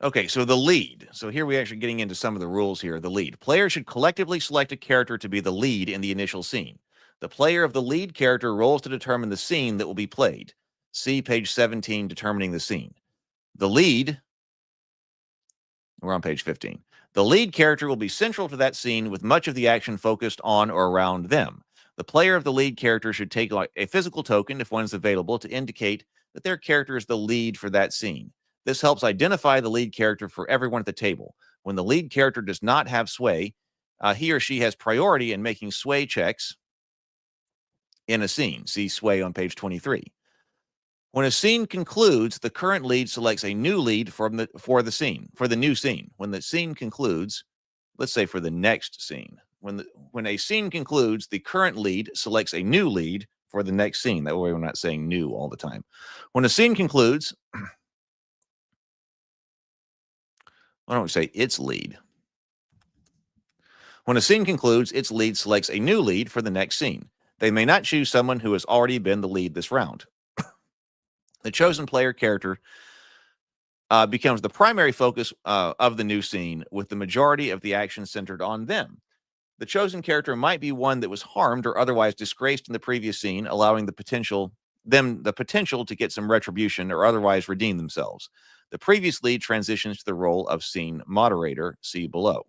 Okay, so the lead. So here we're actually getting into some of the rules here. The lead. Players should collectively select a character to be the lead in the initial scene. The player of the lead character rolls to determine the scene that will be played. See page 17, determining the scene. The lead, we're on page 15. The lead character will be central to that scene with much of the action focused on or around them. The player of the lead character should take a physical token, if one is available, to indicate that their character is the lead for that scene. This helps identify the lead character for everyone at the table. When the lead character does not have sway, he or she has priority in making sway checks in a scene. See sway on page 23. When a scene concludes, the current lead selects a new lead for the new scene. When the scene concludes, let's say for the next scene, when a scene concludes, the current lead selects a new lead for the next scene. That way we're not saying new all the time. When a scene concludes, why don't we say its lead? When a scene concludes, its lead selects a new lead for the next scene. They may not choose someone who has already been the lead this round. The chosen player character becomes the primary focus of the new scene, with the majority of the action centered on them. The chosen character might be one that was harmed or otherwise disgraced in the previous scene, allowing the potential to get some retribution or otherwise redeem themselves. The previous lead transitions to the role of scene moderator. See below.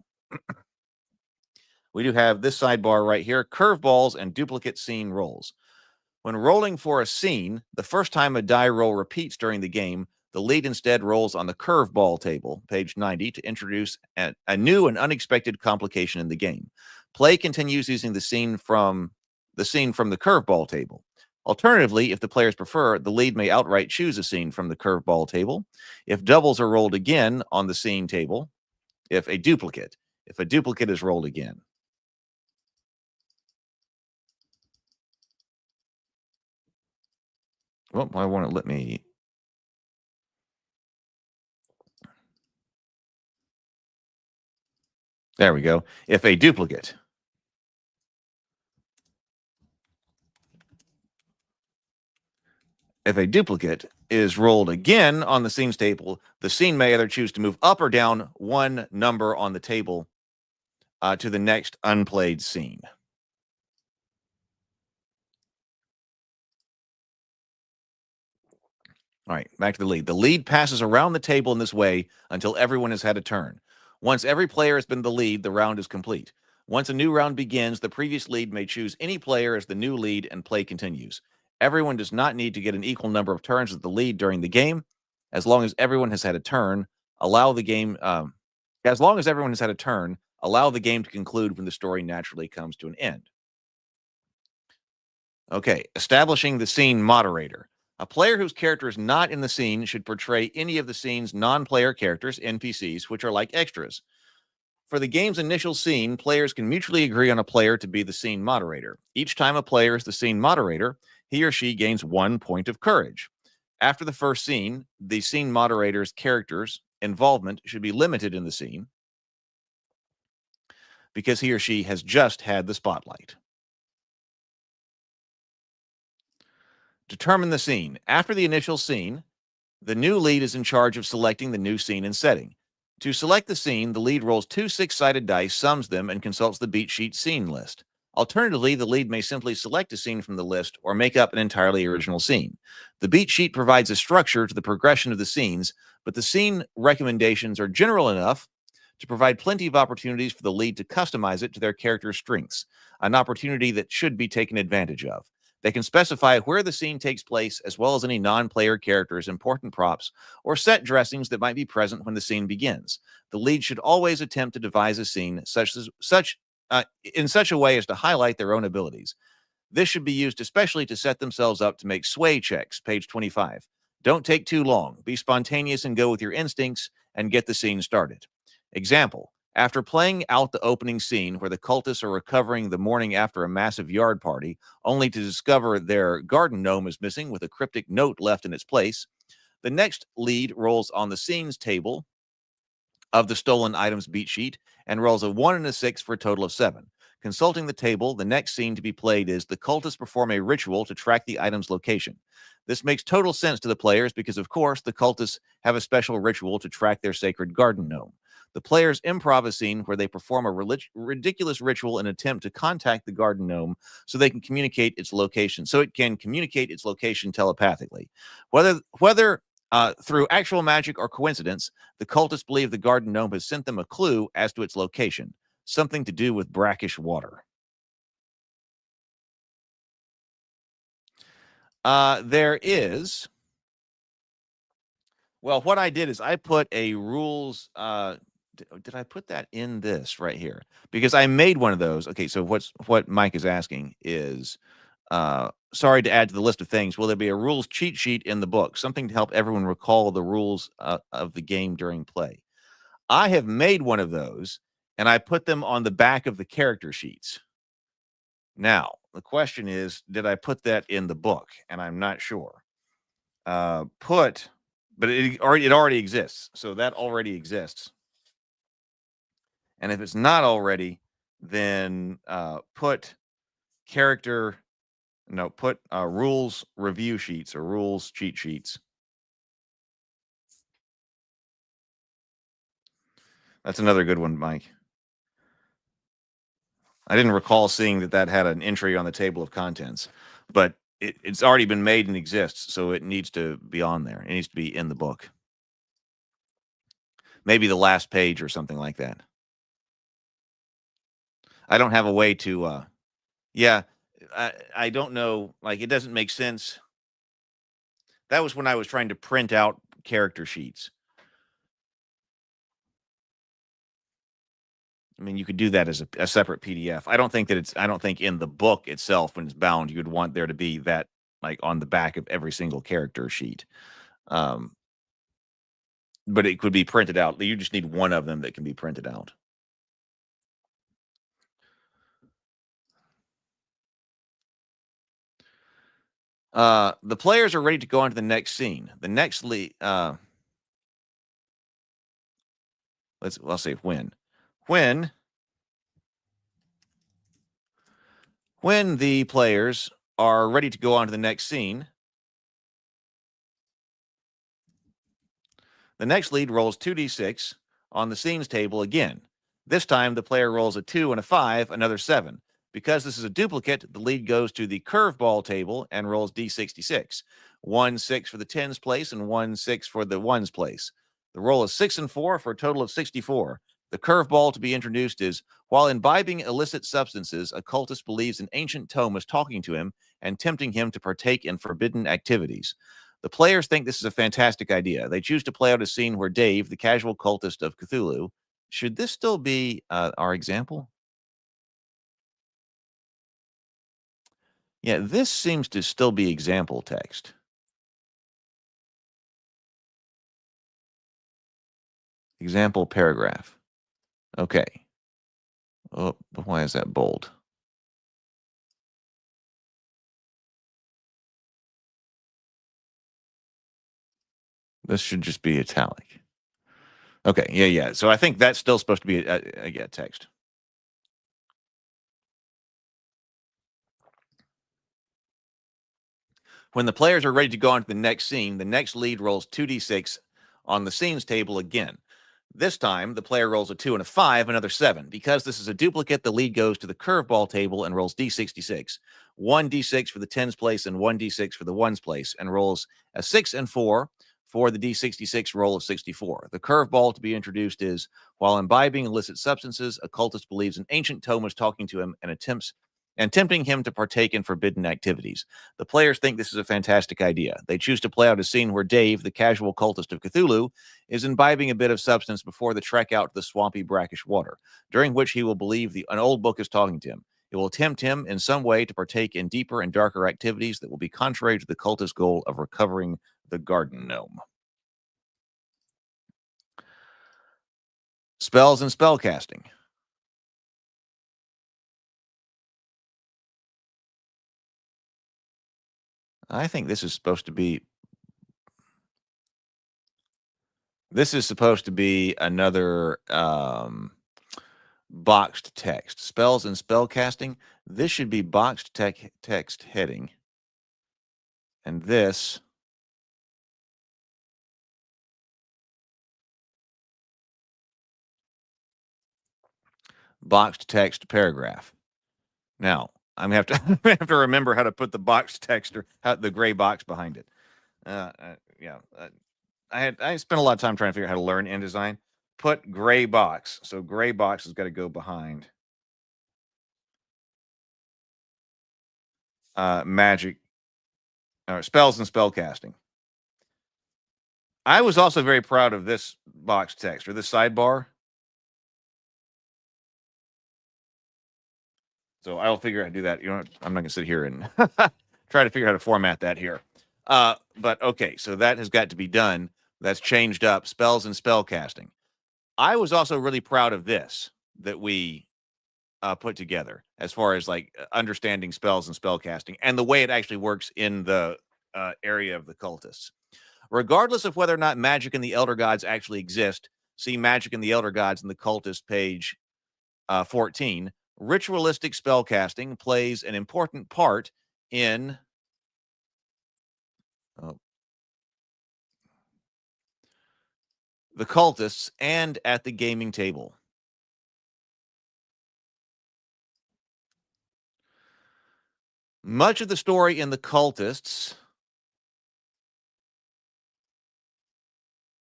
We do have this sidebar right here: curveballs and duplicate scene rolls. When rolling for a scene, the first time a die roll repeats during the game, the lead instead rolls on the curveball table, page 90, to introduce a new and unexpected complication in the game. Play continues using the scene from the curveball table. Alternatively, if the players prefer, the lead may outright choose a scene from the curveball table. If doubles are rolled again on the scene table, if a duplicate is rolled again. Well, I want to let me. There we go. If a duplicate is rolled again on the scenes table, the scene may either choose to move up or down one number on the table to the next unplayed scene. All right, back to the lead. The lead passes around the table in this way until everyone has had a turn. Once every player has been the lead, the round is complete. Once a new round begins, the previous lead may choose any player as the new lead and play continues. Everyone does not need to get an equal number of turns as the lead during the game. As long as everyone has had a turn, allow the game to conclude when the story naturally comes to an end. Okay, establishing the scene moderator. A player whose character is not in the scene should portray any of the scene's non-player characters, NPCs, which are like extras. For the game's initial scene, players can mutually agree on a player to be the scene moderator. Each time a player is the scene moderator, he or she gains 1 point of courage. After the first scene, the scene moderator's character's involvement should be limited in the scene because he or she has just had the spotlight. Determine the scene. After the initial scene, the new lead is in charge of selecting the new scene and setting. To select the scene, the lead rolls 2 6-sided dice, sums them, and consults the beat sheet scene list. Alternatively, the lead may simply select a scene from the list or make up an entirely original scene. The beat sheet provides a structure to the progression of the scenes, but the scene recommendations are general enough to provide plenty of opportunities for the lead to customize it to their character's strengths, an opportunity that should be taken advantage of. They can specify where the scene takes place, as well as any non-player characters, important props, or set dressings that might be present when the scene begins. The lead should always attempt to devise a scene in such a way as to highlight their own abilities. This should be used especially to set themselves up to make sway checks, page 25. Don't take too long. Be spontaneous and go with your instincts and get the scene started. Example: after playing out the opening scene where the cultists are recovering the morning after a massive yard party, only to discover their garden gnome is missing with a cryptic note left in its place, the next lead rolls on the scenes table of the stolen items beat sheet and rolls a 1 and a 6 for a total of 7. Consulting the table, the next scene to be played is the cultists perform a ritual to track the item's location. This makes total sense to the players because, of course, the cultists have a special ritual to track their sacred garden gnome. The players improv a scene where they perform a ridiculous ritual in an attempt to contact the garden gnome so it can communicate its location telepathically. Whether through actual magic or coincidence, the cultists believe the garden gnome has sent them a clue as to its location, something to do with brackish water. There is... Well, what I did is I put a rules... did I put that in this right here? Because I made one of those. Okay, so what Mike is asking is... sorry to add to the list of things. Will there be a rules cheat sheet in the book? Something to help everyone recall the rules of the game during play. I have made one of those, and I put them on the back of the character sheets. Now, the question is, did I put that in the book? And I'm not sure. But it already exists. So that already exists. And if it's not already, then put rules review sheets or rules cheat sheets. That's another good one, Mike. I didn't recall seeing that had an entry on the table of contents, but it's already been made and exists, so it needs to be on there. It needs to be in the book. Maybe the last page or something like that. I don't have a way to, I don't know, like, it doesn't make sense. That was when I was trying to print out character sheets. I mean, you could do that as a separate PDF. I don't think in the book itself, when it's bound, you'd want there to be that, like, on the back of every single character sheet. But it could be printed out. You just need one of them that can be printed out. The players are ready to go on to the next scene. The next lead, I'll say when the players are ready to go on to the next scene, the next lead rolls 2d6 on the scenes table again. This time, the player rolls a 2 and a 5, another 7. Because this is a duplicate, the lead goes to the curveball table and rolls d66. 1 6 for the tens place and 1 6 for the ones place. The roll is 6 and 4 for a total of 64. The curveball to be introduced is, while imbibing illicit substances, a cultist believes an ancient tome is talking to him and tempting him to partake in forbidden activities. The players think this is a fantastic idea. They choose to play out a scene where Dave, the casual cultist of Cthulhu... Should this still be our example? Yeah, this seems to still be example text. Example paragraph. Okay. Oh, but why is that bold? This should just be italic. Okay, yeah. So I think that's still supposed to be a text. When the players are ready to go on to the next scene, the next lead rolls 2d6 on the scenes table again. This time, the player rolls a 2 and a 5, another 7. Because this is a duplicate, the lead goes to the curveball table and rolls d66. 1d6 for the tens place and 1d6 for the ones place, and rolls a 6 and 4 for the d66 roll of 64. The curveball to be introduced is, while imbibing illicit substances, a cultist believes an ancient tome is talking to him and tempting him to partake in forbidden activities. The players think this is a fantastic idea. They choose to play out a scene where Dave, the casual cultist of Cthulhu, is imbibing a bit of substance before the trek out to the swampy, brackish water, during which he will believe an old book is talking to him. It will tempt him in some way to partake in deeper and darker activities that will be contrary to the cultist's goal of recovering the garden gnome. Spells and spellcasting. I think this is supposed to be another boxed text. Spells and spellcasting. This should be boxed text heading. And this boxed text paragraph. Now, I'm going to have to remember how to put the boxed text or the gray box behind it. I spent a lot of time trying to figure out how to learn InDesign. Put gray box. So gray box has got to go behind magic, spells and spellcasting. I was also very proud of this box text or this sidebar. So I'll figure out how to do that. I'm not going to sit here and try to figure out how to format that here. But okay, so that has got to be done. That's changed up. Spells and spellcasting. I was also really proud of this that we put together as far as like understanding spells and spellcasting and the way it actually works in the area of the cultists. Regardless of whether or not magic and the elder gods actually exist, see Magic and the Elder Gods in the cultist page 14. Ritualistic spellcasting plays an important part in the cultists and at the gaming table. Much of the story in the cultists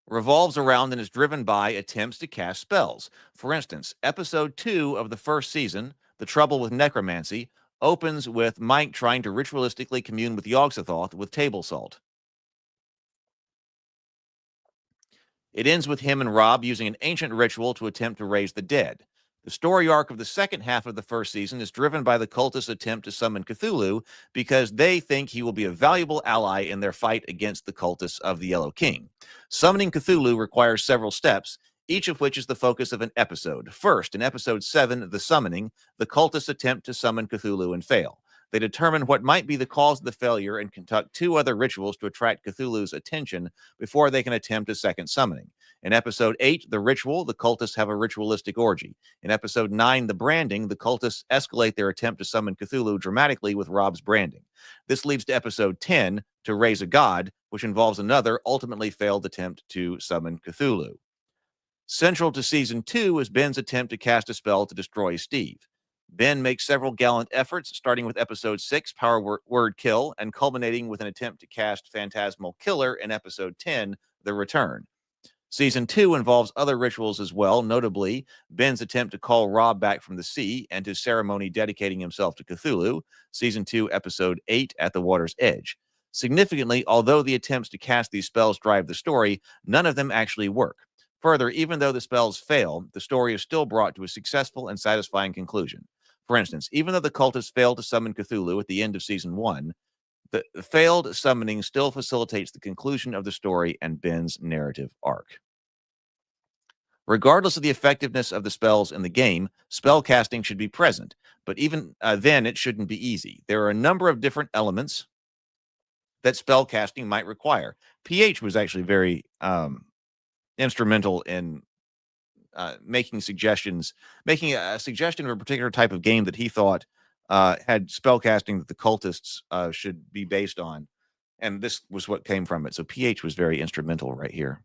revolves around and is driven by attempts to cast spells. For instance, episode 2 of the first season, The Trouble with Necromancy, opens with Mike trying to ritualistically commune with Yog-Sothoth with table salt. It ends with him and Rob using an ancient ritual to attempt to raise the dead. The story arc of the second half of the first season is driven by the cultists' attempt to summon Cthulhu because they think he will be a valuable ally in their fight against the cultists of the Yellow King. Summoning Cthulhu requires several steps, each of which is the focus of an episode. First, in episode 7, The Summoning, the cultists attempt to summon Cthulhu and fail. They determine what might be the cause of the failure and conduct 2 other rituals to attract Cthulhu's attention before they can attempt a second summoning. In episode 8, The Ritual, the cultists have a ritualistic orgy. In episode 9, The Branding, the cultists escalate their attempt to summon Cthulhu dramatically with Rob's branding. This leads to episode 10, To Raise a God, which involves another ultimately failed attempt to summon Cthulhu. Central to season 2 is Ben's attempt to cast a spell to destroy Steve. Ben makes several gallant efforts, starting with episode 6, Power Word Kill, and culminating with an attempt to cast Phantasmal Killer in episode 10, The Return. Season 2 involves other rituals as well, notably Ben's attempt to call Rob back from the sea and his ceremony dedicating himself to Cthulhu. Season 2, episode 8, At the Water's Edge. Significantly, although the attempts to cast these spells drive the story, none of them actually work. Further, even though the spells fail, the story is still brought to a successful and satisfying conclusion. For instance, even though the cultists failed to summon Cthulhu at the end of season 1, the failed summoning still facilitates the conclusion of the story and Ben's narrative arc. Regardless of the effectiveness of the spells in the game, spell casting should be present, but even then it shouldn't be easy. There are a number of different elements that spell casting might require. PH was actually very instrumental in making a suggestion of a particular type of game that he thought had spell casting that the cultists should be based on. And this was what came from it. So pH was very instrumental right here.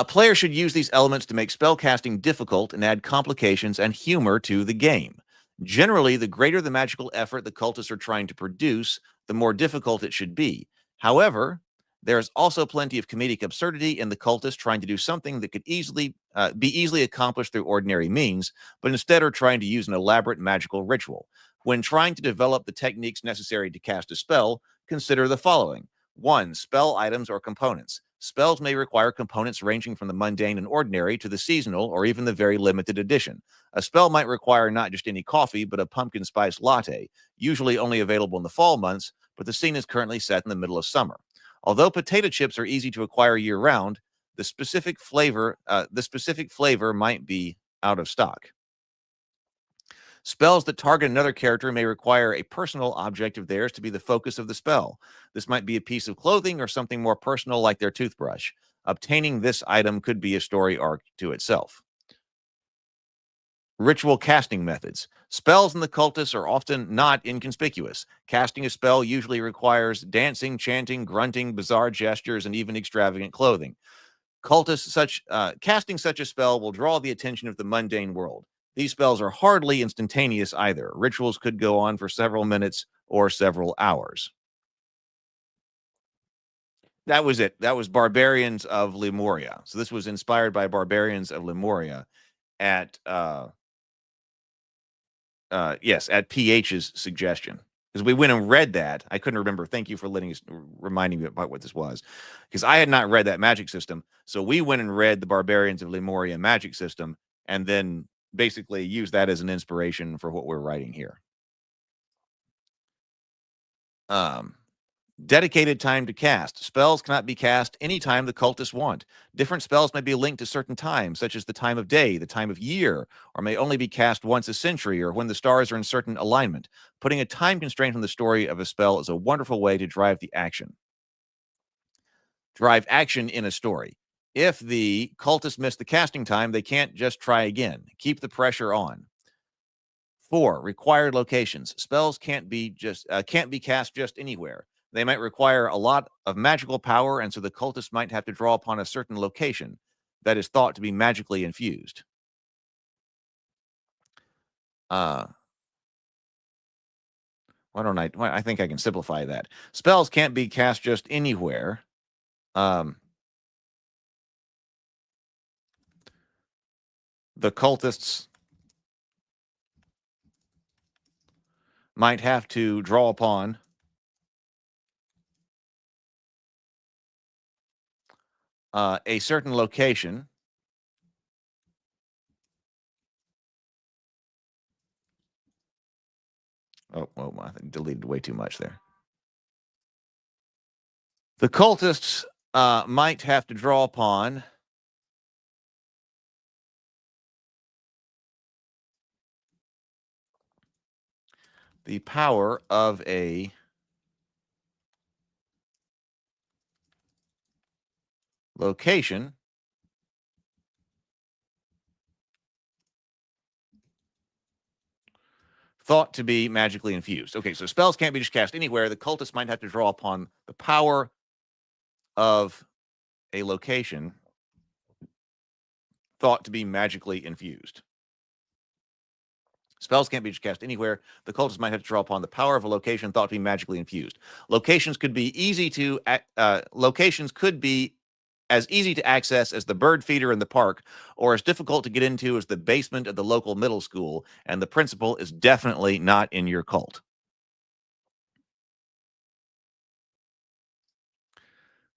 Players should use these elements to make spellcasting difficult and add complications and humor to the game. Generally, the greater the magical effort the cultists are trying to produce, the more difficult it should be. However, there's also plenty of comedic absurdity in the cultists trying to do something that could be easily accomplished through ordinary means, but instead are trying to use an elaborate magical ritual. When trying to develop the techniques necessary to cast a spell, consider the following. 1. Spell items or components. Spells may require components ranging from the mundane and ordinary to the seasonal or even the very limited edition. A spell might require not just any coffee, but a pumpkin spice latte, usually only available in the fall months, but the scene is currently set in the middle of summer. Although potato chips are easy to acquire year-round, the specific flavor might be out of stock. Spells that target another character may require a personal object of theirs to be the focus of the spell. This might be a piece of clothing or something more personal like their toothbrush. Obtaining this item could be a story arc to itself. Ritual casting methods. Spells in the cultists are often not inconspicuous. Casting a spell usually requires dancing, chanting, grunting, bizarre gestures, and even extravagant clothing. Casting such a spell will draw the attention of the mundane world. These spells are hardly instantaneous either. Rituals could go on for several minutes or several hours. That was it. That was Barbarians of Lemuria. So this was inspired by Barbarians of Lemuria at PH's suggestion. Because we went and read that. I couldn't remember. Thank you for reminding me about what this was. Because I had not read that magic system. So we went and read the Barbarians of Lemuria magic system and then basically use that as an inspiration for what we're writing here. Dedicated time to cast. Spells cannot be cast anytime the cultists want. Different spells may be linked to certain times, such as the time of day, the time of year, or may only be cast once a century or when the stars are in certain alignment. Putting a time constraint on the story of a spell is a wonderful way to drive action in a story. If the cultists miss the casting time, they can't just try again. Keep the pressure on. 4. Required locations. Spells can't be cast just anywhere. They might require a lot of magical power, and so the cultists might have to draw upon a certain location that is thought to be magically infused. I think I can simplify that. Spells can't be cast just anywhere. The cultists might have to draw upon a certain location I think deleted way too much there. The cultists might have to draw upon the power of a location thought to be magically infused. Okay, so spells can't be just cast anywhere. The cultists might have to draw upon the power of a location thought to be magically infused. Spells can't be just cast anywhere. The cultists might have to draw upon the power of a location thought to be magically infused. Locations could be as easy to access as the bird feeder in the park, or as difficult to get into as the basement of the local middle school, and the principal is definitely not in your cult.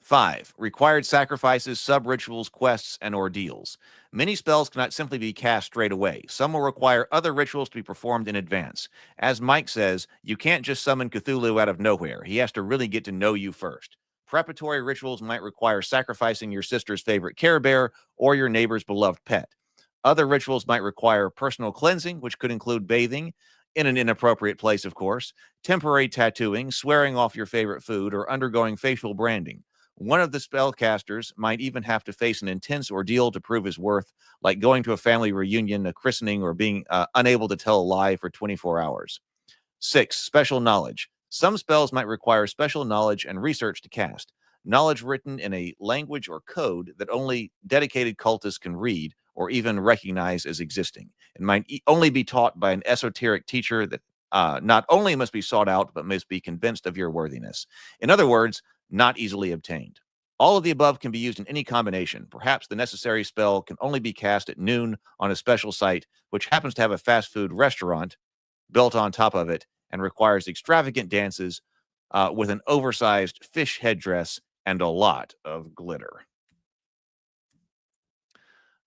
5. Required sacrifices, sub-rituals, quests, and ordeals. Many spells cannot simply be cast straight away. Some will require other rituals to be performed in advance. As Mike says, you can't just summon Cthulhu out of nowhere. He has to really get to know you first. Preparatory rituals might require sacrificing your sister's favorite Care Bear or your neighbor's beloved pet. Other rituals might require personal cleansing, which could include bathing, in an inappropriate place, of course, temporary tattooing, swearing off your favorite food, or undergoing facial branding. One of the spellcasters might even have to face an intense ordeal to prove his worth, like going to a family reunion, a christening, or being unable to tell a lie for 24 hours. 6. Special knowledge. Some spells might require special knowledge and research to cast. Knowledge written in a language or code that only dedicated cultists can read or even recognize as existing. It might only be taught by an esoteric teacher that not only must be sought out, but must be convinced of your worthiness. In other words, not easily obtained. All of the above can be used in any combination. Perhaps the necessary spell can only be cast at noon on a special site, which happens to have a fast food restaurant built on top of it and requires extravagant dances with an oversized fish headdress and a lot of glitter.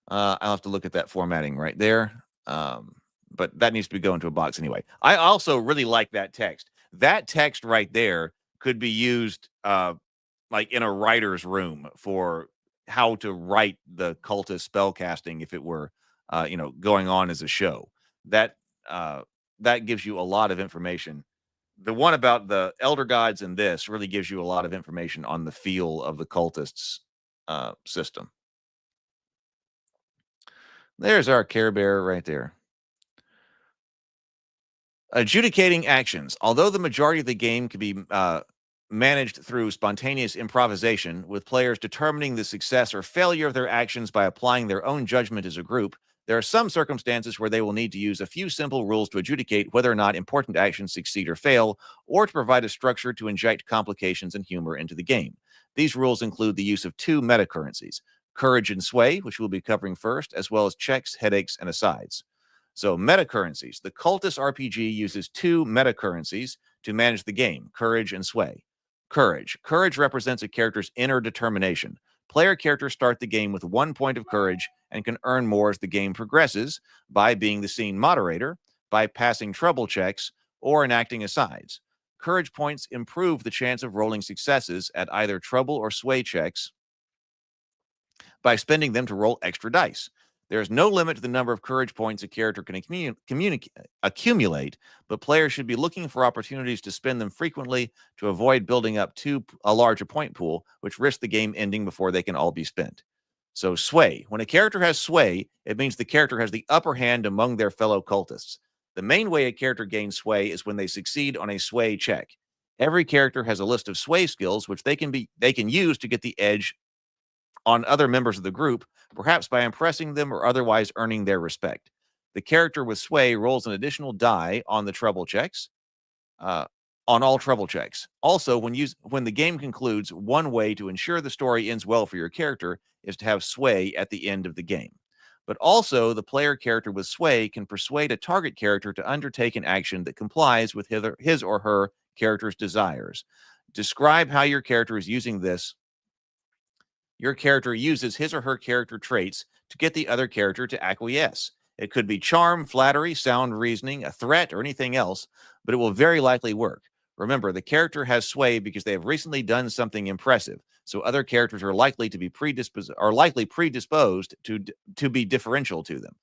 I'll have to look at that formatting right there. But that needs to be going to a box anyway. I also really like that text. That text right there could be used like in a writer's room for how to write the cultist spell casting if it were going on as a show. That gives you a lot of information. The one about the elder gods and this really gives you a lot of information on the feel of the cultists system. There's our Care Bear right there. Adjudicating actions. Although the majority of the game can be managed through spontaneous improvisation, with players determining the success or failure of their actions by applying their own judgment as a group, there are some circumstances where they will need to use a few simple rules to adjudicate whether or not important actions succeed or fail, or to provide a structure to inject complications and humor into the game. These rules include the use of 2 meta currencies, courage and sway, which we'll be covering first, as well as checks, headaches, and asides. So, meta currencies. The Cultist RPG uses 2 meta currencies to manage the game, courage and sway. Courage. Courage represents a character's inner determination. Player characters start the game with 1 point of courage and can earn more as the game progresses by being the scene moderator, by passing trouble checks, or enacting asides. Courage points improve the chance of rolling successes at either trouble or sway checks by spending them to roll extra dice. There is no limit to the number of courage points a character can accumulate, but players should be looking for opportunities to spend them frequently to avoid building up a larger point pool, which risks the game ending before they can all be spent. So, sway. When a character has sway, it means the character has the upper hand among their fellow cultists. The main way a character gains sway is when they succeed on a sway check. Every character has a list of sway skills, which they can use to get the edge on other members of the group, perhaps by impressing them or otherwise earning their respect. The character with sway rolls an additional die on the trouble checks, on all trouble checks. Also, when the game concludes, one way to ensure the story ends well for your character is to have sway at the end of the game. But also, the player character with sway can persuade a target character to undertake an action that complies with his or her character's desires. Describe how your character is using this. Your character uses his or her character traits to get the other character to acquiesce. It could be charm, flattery, sound reasoning, a threat, or anything else, but it will very likely work. Remember, the character has sway because they have recently done something impressive, so other characters are likely to be predisposed to be differential to them.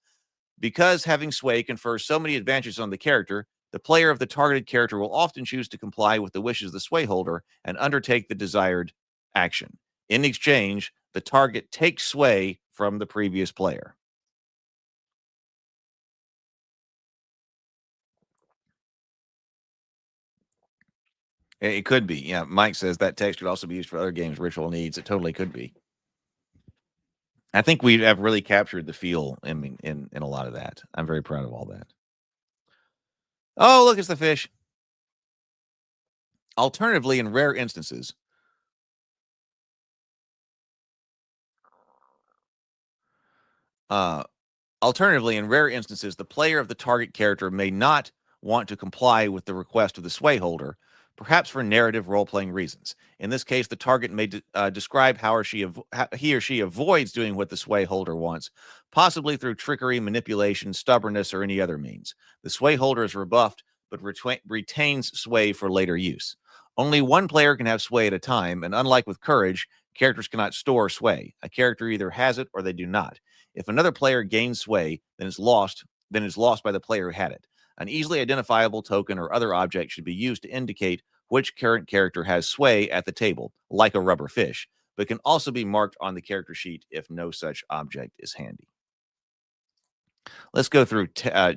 Because having sway confers so many advantages on the character, the player of the targeted character will often choose to comply with the wishes of the sway holder and undertake the desired action. In exchange, the target takes sway from the previous player. It could be. Yeah, Mike says that text could also be used for other games' ritual needs. It totally could be. I think we have really captured the feel in a lot of that. I'm very proud of all that. Oh, look, it's the fish. Alternatively, in rare instances, the player of the target character may not want to comply with the request of the sway holder, perhaps for narrative role-playing reasons. In this case, the target may describe how he or she avoids doing what the sway holder wants, possibly through trickery, manipulation, stubbornness, or any other means. The sway holder is rebuffed, but retains sway for later use. Only one player can have sway at a time, and unlike with courage, characters cannot store sway. A character either has it or they do not. If another player gains sway, then it's lost by the player who had it. An easily identifiable token or other object should be used to indicate which current character has sway at the table, like a rubber fish, but can also be marked on the character sheet if no such object is handy. Let's go through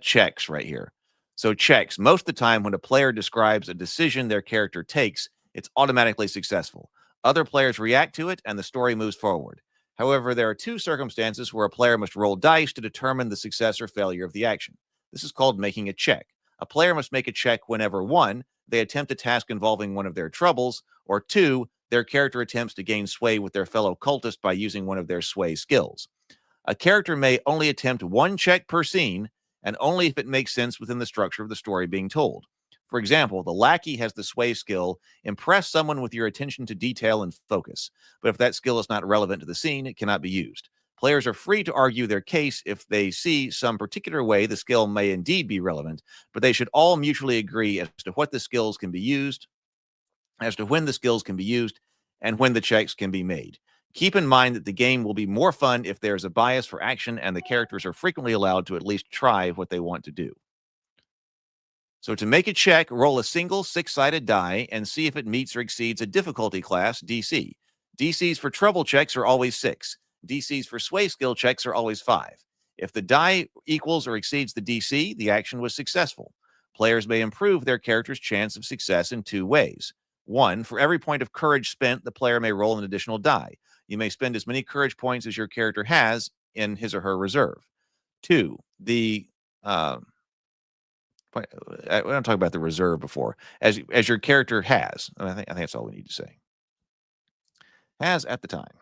checks right here. So checks. Most of the time when a player describes a decision their character takes, it's automatically successful. Other players react to it and the story moves forward. However, there are two circumstances where a player must roll dice to determine the success or failure of the action. This is called making a check. A player must make a check whenever 1, they attempt a task involving one of their troubles, or 2, their character attempts to gain sway with their fellow cultist by using one of their sway skills. A character may only attempt 1 check per scene, and only if it makes sense within the structure of the story being told. For example, the lackey has the sway skill, impress someone with your attention to detail and focus. But if that skill is not relevant to the scene, it cannot be used. Players are free to argue their case if they see some particular way the skill may indeed be relevant, but they should all mutually agree as to what the skills can be used, as to when the skills can be used, and when the checks can be made. Keep in mind that the game will be more fun if there's a bias for action and the characters are frequently allowed to at least try what they want to do. So to make a check, roll a single 6-sided die and see if it meets or exceeds a difficulty class DC. DCs for trouble checks are always 6. DCs for sway skill checks are always 5. If the die equals or exceeds the DC, the action was successful. Players may improve their character's chance of success in 2 ways. 1, for every point of courage spent, the player may roll an additional die. You may spend as many courage points as your character has in his or her reserve. 2, we don't talk about the reserve before. As your character has. And I think that's all we need to say. Has at the time.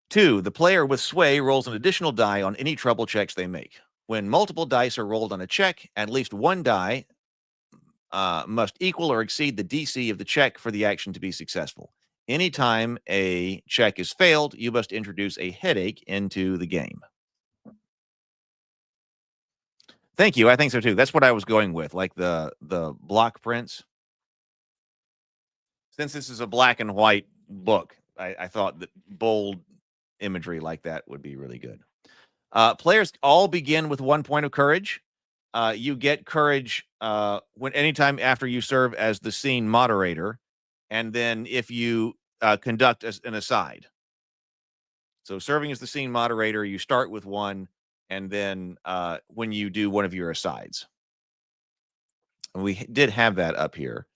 2, the player with sway rolls an additional die on any trouble checks they make. When multiple dice are rolled on a check, at least 1 die must equal or exceed the DC of the check for the action to be successful. Anytime a check is failed, you must introduce a headache into the game. Thank you. I think so too. That's what I was going with, like the block prints. Since this is a black and white book, I thought that bold imagery like that would be really good. Players all begin with 1 point of courage. You get courage anytime after you serve as the scene moderator, and then if you conduct an aside. So serving as the scene moderator, you start with 1, and then when you do one of your asides. And we did have that up here.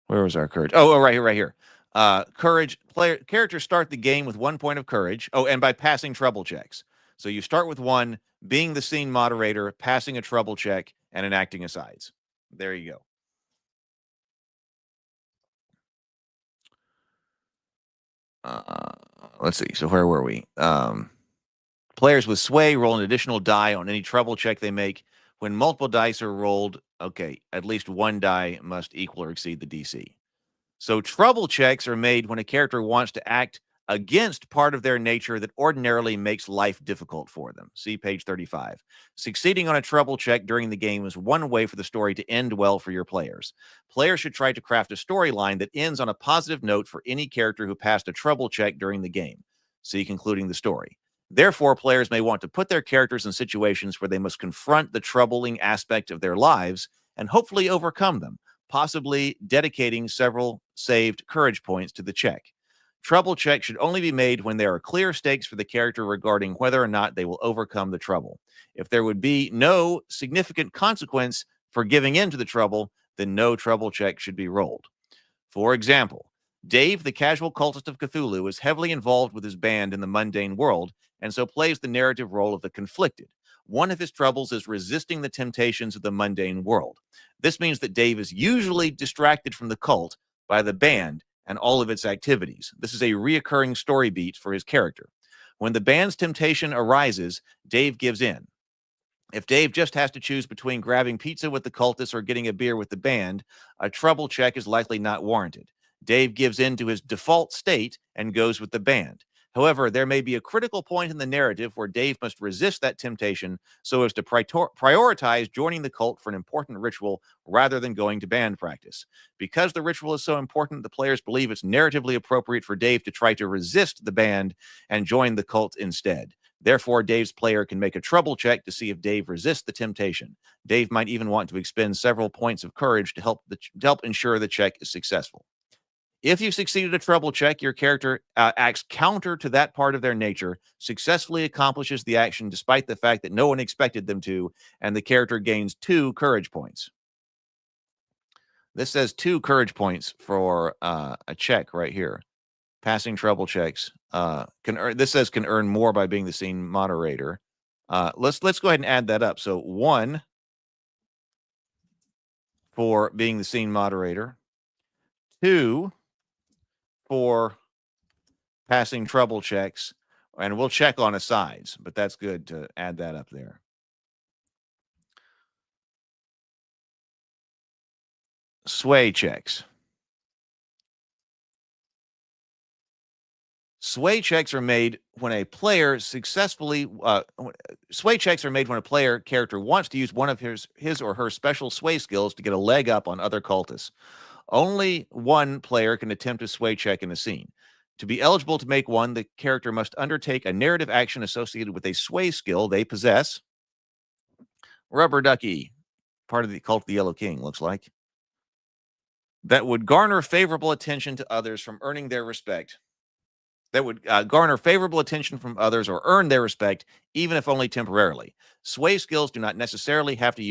Where was our courage? Oh, right here. Courage. Characters start the game with 1 point of courage. Oh, and by passing trouble checks. So you start with 1, being the scene moderator, passing a trouble check, and enacting asides. There you go. Let's see. So where were we? Players with sway roll an additional die on any trouble check they make. When multiple dice are rolled, okay, at least 1 die must equal or exceed the DC. So trouble checks are made when a character wants to act against part of their nature that ordinarily makes life difficult for them. See page 35. Succeeding on a trouble check during the game is one way for the story to end well for your players. Players should try to craft a storyline that ends on a positive note for any character who passed a trouble check during the game. See concluding the story. Therefore, players may want to put their characters in situations where they must confront the troubling aspect of their lives and hopefully overcome them, possibly dedicating several saved courage points to the check. Trouble checks should only be made when there are clear stakes for the character regarding whether or not they will overcome the trouble. If there would be no significant consequence for giving in to the trouble, then no trouble check should be rolled. For example, Dave, the casual cultist of Cthulhu, is heavily involved with his band in the mundane world, and so plays the narrative role of the conflicted. One of his troubles is resisting the temptations of the mundane world. This means that Dave is usually distracted from the cult by the band and all of its activities. This is a reoccurring story beat for his character. When the band's temptation arises, Dave gives in. If Dave just has to choose between grabbing pizza with the cultists or getting a beer with the band, a trouble check is likely not warranted. Dave gives in to his default state and goes with the band. However, there may be a critical point in the narrative where Dave must resist that temptation so as to prioritize joining the cult for an important ritual rather than going to band practice. Because the ritual is so important, the players believe it's narratively appropriate for Dave to try to resist the band and join the cult instead. Therefore, Dave's player can make a trouble check to see if Dave resists the temptation. Dave might even want to expend several points of courage to help ensure the check is successful. If you succeeded a trouble check, your character acts counter to that part of their nature, successfully accomplishes the action despite the fact that no one expected them to, and the character gains 2 courage points. This says 2 courage points for a check right here. Passing trouble checks this says can earn more by being the scene moderator. Let's go ahead and add that up. So 1 for being the scene moderator, 2 for passing trouble checks, and we'll check on asides, but that's good to add that up there. Sway checks. Sway checks are made when a player successfully sway checks are made when a player character wants to use one of his or her special sway skills to get a leg up on other cultists. Only one player can attempt a sway check in a scene. To be eligible to make one, the character must undertake a narrative action associated with a sway skill they possess. Rubber ducky, part of the Cult of the Yellow King, looks like. That would garner favorable attention to others from earning their respect. That would garner favorable attention from others or earn their respect, even if only temporarily. Sway skills do not necessarily have to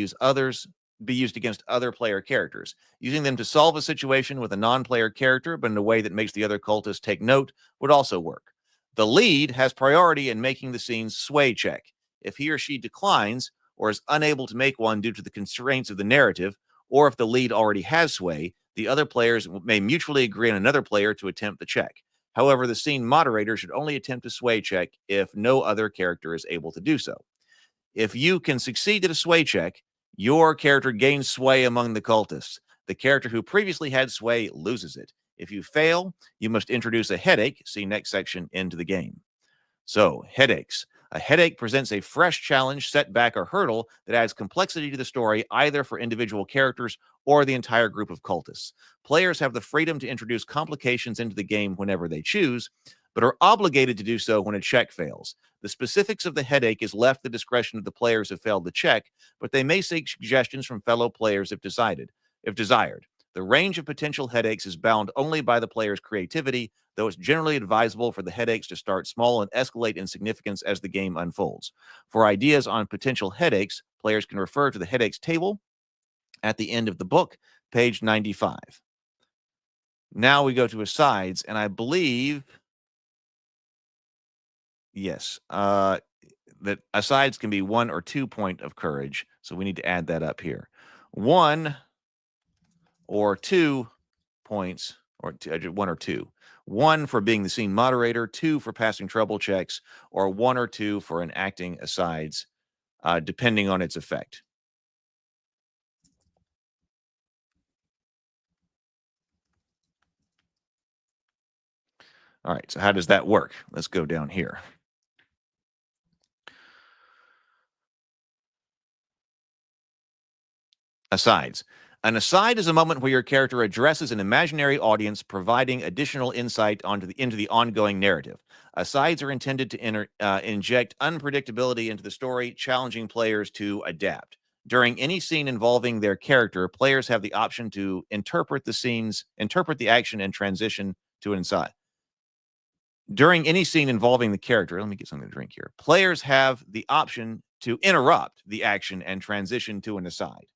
be used against other player characters. Using them to solve a situation with a non-player character, but in a way that makes the other cultists take note, would also work. The lead has priority in making the scene's sway check. If he or she declines or is unable to make one due to the constraints of the narrative, or if the lead already has sway, the other players may mutually agree on another player to attempt the check. However, the scene moderator should only attempt a sway check if no other character is able to do so. If you can succeed at a sway check, your character gains sway among the cultists. The character who previously had sway loses it. If you fail, you must introduce a headache, see next section, into the game. So, headaches. A headache presents a fresh challenge, setback, or hurdle that adds complexity to the story, either for individual characters or the entire group of cultists. Players have the freedom to introduce complications into the game whenever they choose, but are obligated to do so when a check fails. The specifics of the headache is left to the discretion of the players who failed the check, but they may seek suggestions from fellow players if desired. The range of potential headaches is bound only by the player's creativity, though it's generally advisable for the headaches to start small and escalate in significance as the game unfolds. For ideas on potential headaches, players can refer to the headaches table at the end of the book, page 95. Now we go to asides, and I believe, yes, that asides can be 1 or 2 point of courage, so we need to add that up here. 1 or 2 points, or 1 or 2. 1 for being the scene moderator, 2 for passing trouble checks, or 1 or 2 for enacting asides, depending on its effect. All right, so how does that work? Let's go down here. Asides. An aside is a moment where your character addresses an imaginary audience, providing additional insight into the ongoing narrative. Asides are intended to inject unpredictability into the story, challenging players to adapt. During any scene involving their character, players have the option to interpret the action and transition to an aside. During any scene involving the character, let me get something to drink here. Players have the option to interrupt the action and transition to an aside.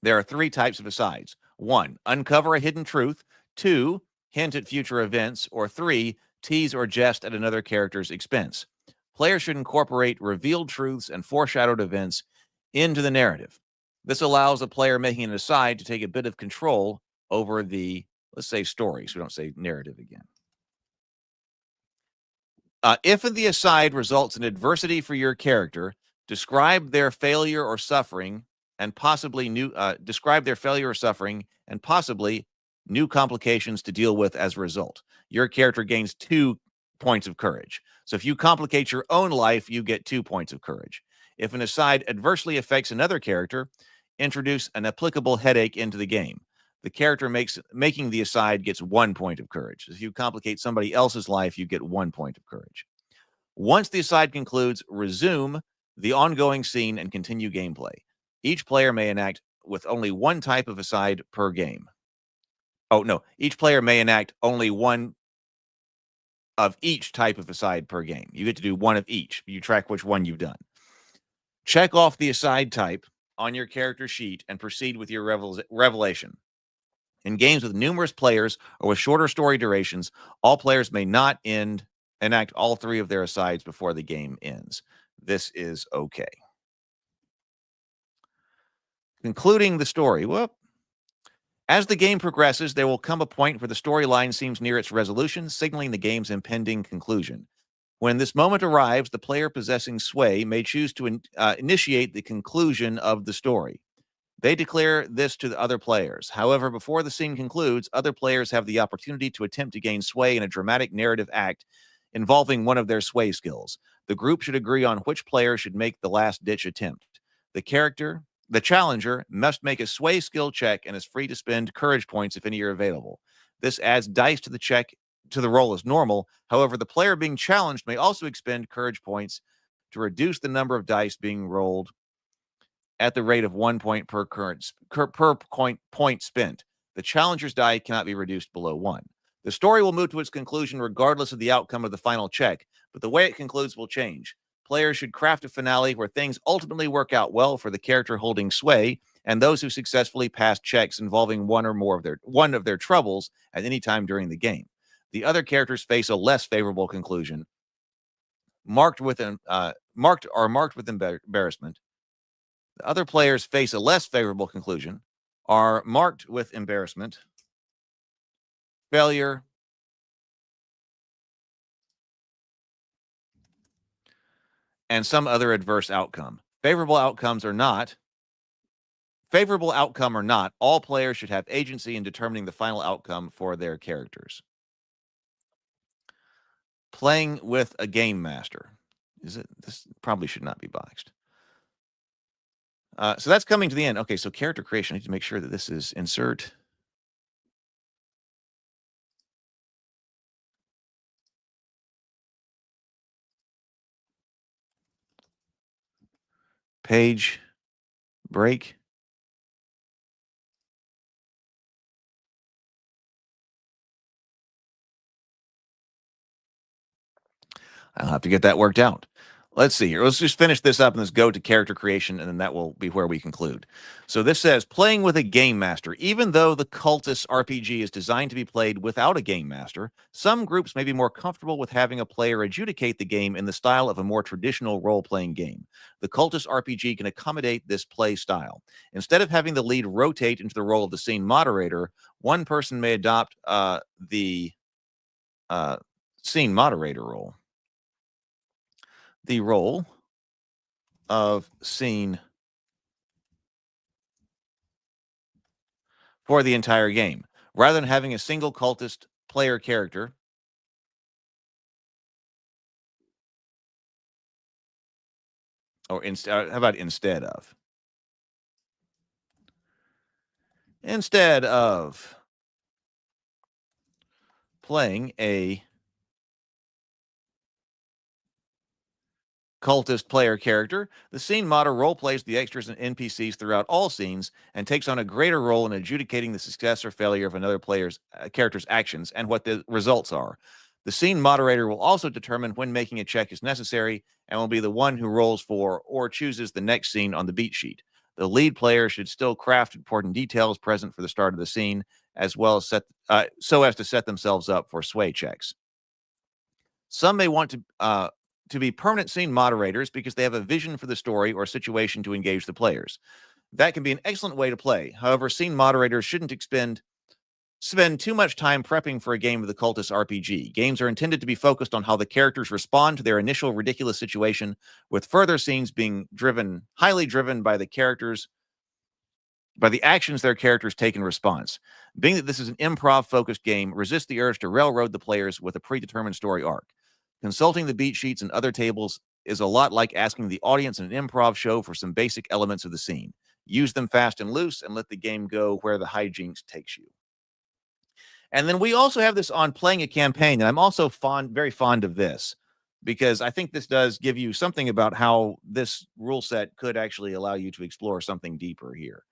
There are 3 types of asides. 1, uncover a hidden truth. 2, hint at future events. Or 3, tease or jest at another character's expense. Players should incorporate revealed truths and foreshadowed events into the narrative. This allows a player making an aside to take a bit of control over the, let's say, story, so we don't say narrative again. If the aside results in adversity for your character, describe their failure or suffering and possibly new complications to deal with as a result. Your character gains 2 points of courage. So if you complicate your own life, you get 2 points of courage. If an aside adversely affects another character, introduce an applicable headache into the game. The character making the aside gets 1 point of courage. If you complicate somebody else's life, you get 1 point of courage. Once the aside concludes, resume the ongoing scene and continue gameplay. Each player may enact with only one type of aside per game. Oh, no. Each player may enact only one of each type of aside per game. You get to do one of each. You track which one you've done. Check off the aside type on your character sheet and proceed with your revelation. In games with numerous players or with shorter story durations, all players may not enact all 3 of their asides before the game ends. This is okay. Concluding the story. As the game progresses, there will come a point where the storyline seems near its resolution, signaling the game's impending conclusion. When this moment arrives, the player possessing sway may choose to initiate the conclusion of the story. They declare this to the other players. However, before the scene concludes, other players have the opportunity to attempt to gain sway in a dramatic narrative act involving one of their sway skills. The group should agree on which player should make the last-ditch attempt. The challenger must make a sway skill check and is free to spend courage points if any are available. This adds dice to the check to the roll as normal. However, the player being challenged may also expend courage points to reduce the number of dice being rolled at the rate of 1 point per point spent. The challenger's die cannot be reduced below 1. The story will move to its conclusion regardless of the outcome of the final check, but the way it concludes will change. Players should craft a finale where things ultimately work out well for the character holding sway and those who successfully pass checks involving one of their troubles at any time during the game. The other characters face a less favorable conclusion, marked with embarrassment. The other players face a less favorable conclusion, are marked with embarrassment, failure, and some other adverse outcome. Favorable outcome or not, all players should have agency in determining the final outcome for their characters. Playing with a game master. This probably should not be boxed. So that's coming to the end. Okay, so character creation. I need to make sure that this is insert. Page break. I'll have to get that worked out. Let's see here. Let's just finish this up and let's go to character creation, and then that will be where we conclude. So this says, playing with a game master. Even though the Cultists RPG is designed to be played without a game master, some groups may be more comfortable with having a player adjudicate the game in the style of a more traditional role-playing game. The Cultists RPG can accommodate this play style. Instead of having the lead rotate into the role of the scene moderator, one person may adopt the scene moderator role. The role of scene for the entire game. Rather than having a single cultist player character, or how about instead of? Instead of playing a cultist player character, the scene modder role plays the extras and NPCs throughout all scenes and takes on a greater role in adjudicating the success or failure of another player's character's actions and what the results are. The scene moderator will also determine when making a check is necessary and will be the one who rolls for or chooses the next scene on the beat sheet. The lead player should still craft important details present for the start of the scene, as well as so as to set themselves up for sway checks. Some may want to be permanent scene moderators because they have a vision for the story or situation to engage the players. That can be an excellent way to play. However, scene moderators shouldn't spend too much time prepping for a game of the Cultists RPG. Games are intended to be focused on how the characters respond to their initial ridiculous situation, with further scenes being highly driven by the actions their characters take in response. Being that this is an improv-focused game, resist the urge to railroad the players with a predetermined story arc. Consulting the beat sheets and other tables is a lot like asking the audience in an improv show for some basic elements of the scene. use them fast and loose, and let the game go where the hijinks takes you. And then we also have this on playing a campaign, and I'm also very fond of this, because I think this does give you something about how this rule set could actually allow you to explore something deeper here.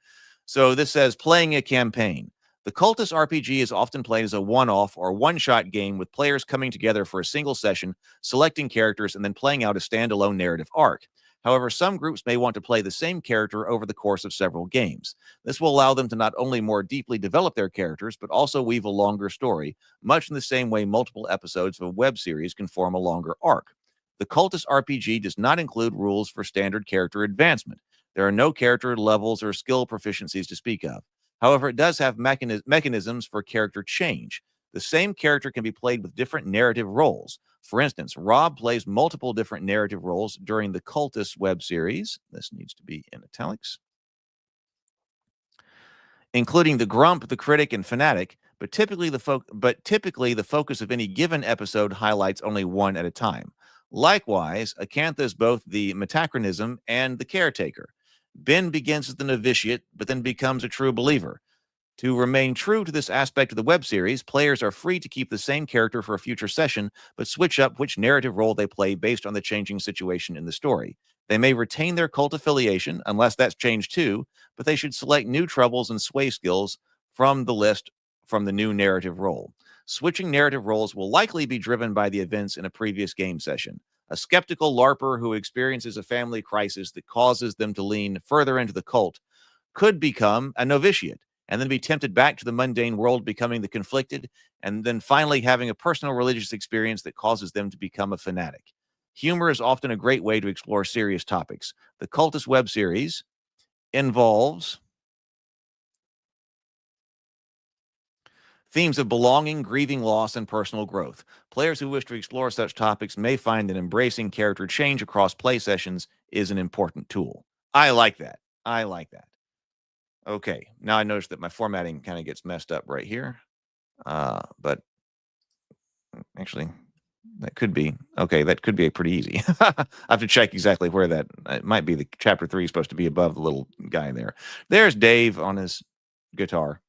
So this says playing a campaign. The Cultist RPG is often played as a one-off or one-shot game with players coming together for a single session, selecting characters, and then playing out a standalone narrative arc. However, some groups may want to play the same character over the course of several games. This will allow them to not only more deeply develop their characters, but also weave a longer story, much in the same way multiple episodes of a web series can form a longer arc. The Cultist RPG does not include rules for standard character advancement. There are no character levels or skill proficiencies to speak of. However, it does have mechanisms for character change. The same character can be played with different narrative roles. For instance, Rob plays multiple different narrative roles during the Cultists web series. This needs to be in italics. Including the Grump, the Critic, and Fanatic, but typically the focus of any given episode highlights only one at a time. Likewise, Acantha is both the Metachronism and the Caretaker. Ben begins as the novitiate, but then becomes a true believer. To remain true to this aspect of the web series, players are free to keep the same character for a future session, but switch up which narrative role they play based on the changing situation in the story. They may retain their cult affiliation, unless that's changed too, but they should select new troubles and sway skills from the list from the new narrative role. Switching narrative roles will likely be driven by the events in a previous game session. A skeptical LARPer who experiences a family crisis that causes them to lean further into the cult could become a novitiate, and then be tempted back to the mundane world, becoming the conflicted, and then finally having a personal religious experience that causes them to become a fanatic. Humor is often a great way to explore serious topics. The Cultist web series involves themes of belonging, grieving loss, and personal growth. Players who wish to explore such topics may find that embracing character change across play sessions is an important tool. I like that. I like that. Okay, now I notice that my formatting kind of gets messed up right here. But actually, that could be pretty easy. I have to check exactly where that it might be. The chapter 3 is supposed to be above the little guy there. There's Dave on his guitar.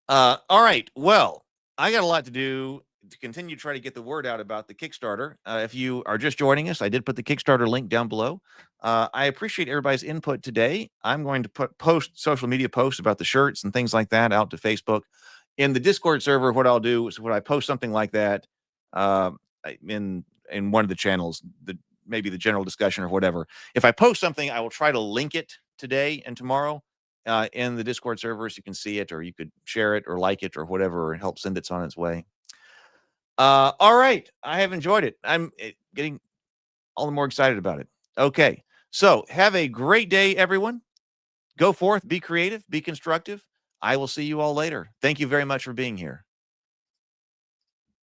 All right. Well, I got a lot to do to continue to try to get the word out about the Kickstarter. If you are just joining us, I did put the Kickstarter link down below. I appreciate everybody's input today. I'm going to post social media posts about the shirts and things like that out to Facebook. In the Discord server, what I'll do is when I post something like that in one of the channels, maybe the general discussion or whatever, if I post something, I will try to link it today and tomorrow in the Discord server so you can see it, or you could share it or like it or whatever and help send it on its way. All right. I have enjoyed it. I'm getting all the more excited about it. Okay. So have a great day, everyone. Go forth, be creative, be constructive. I will see you all later. Thank you very much for being here.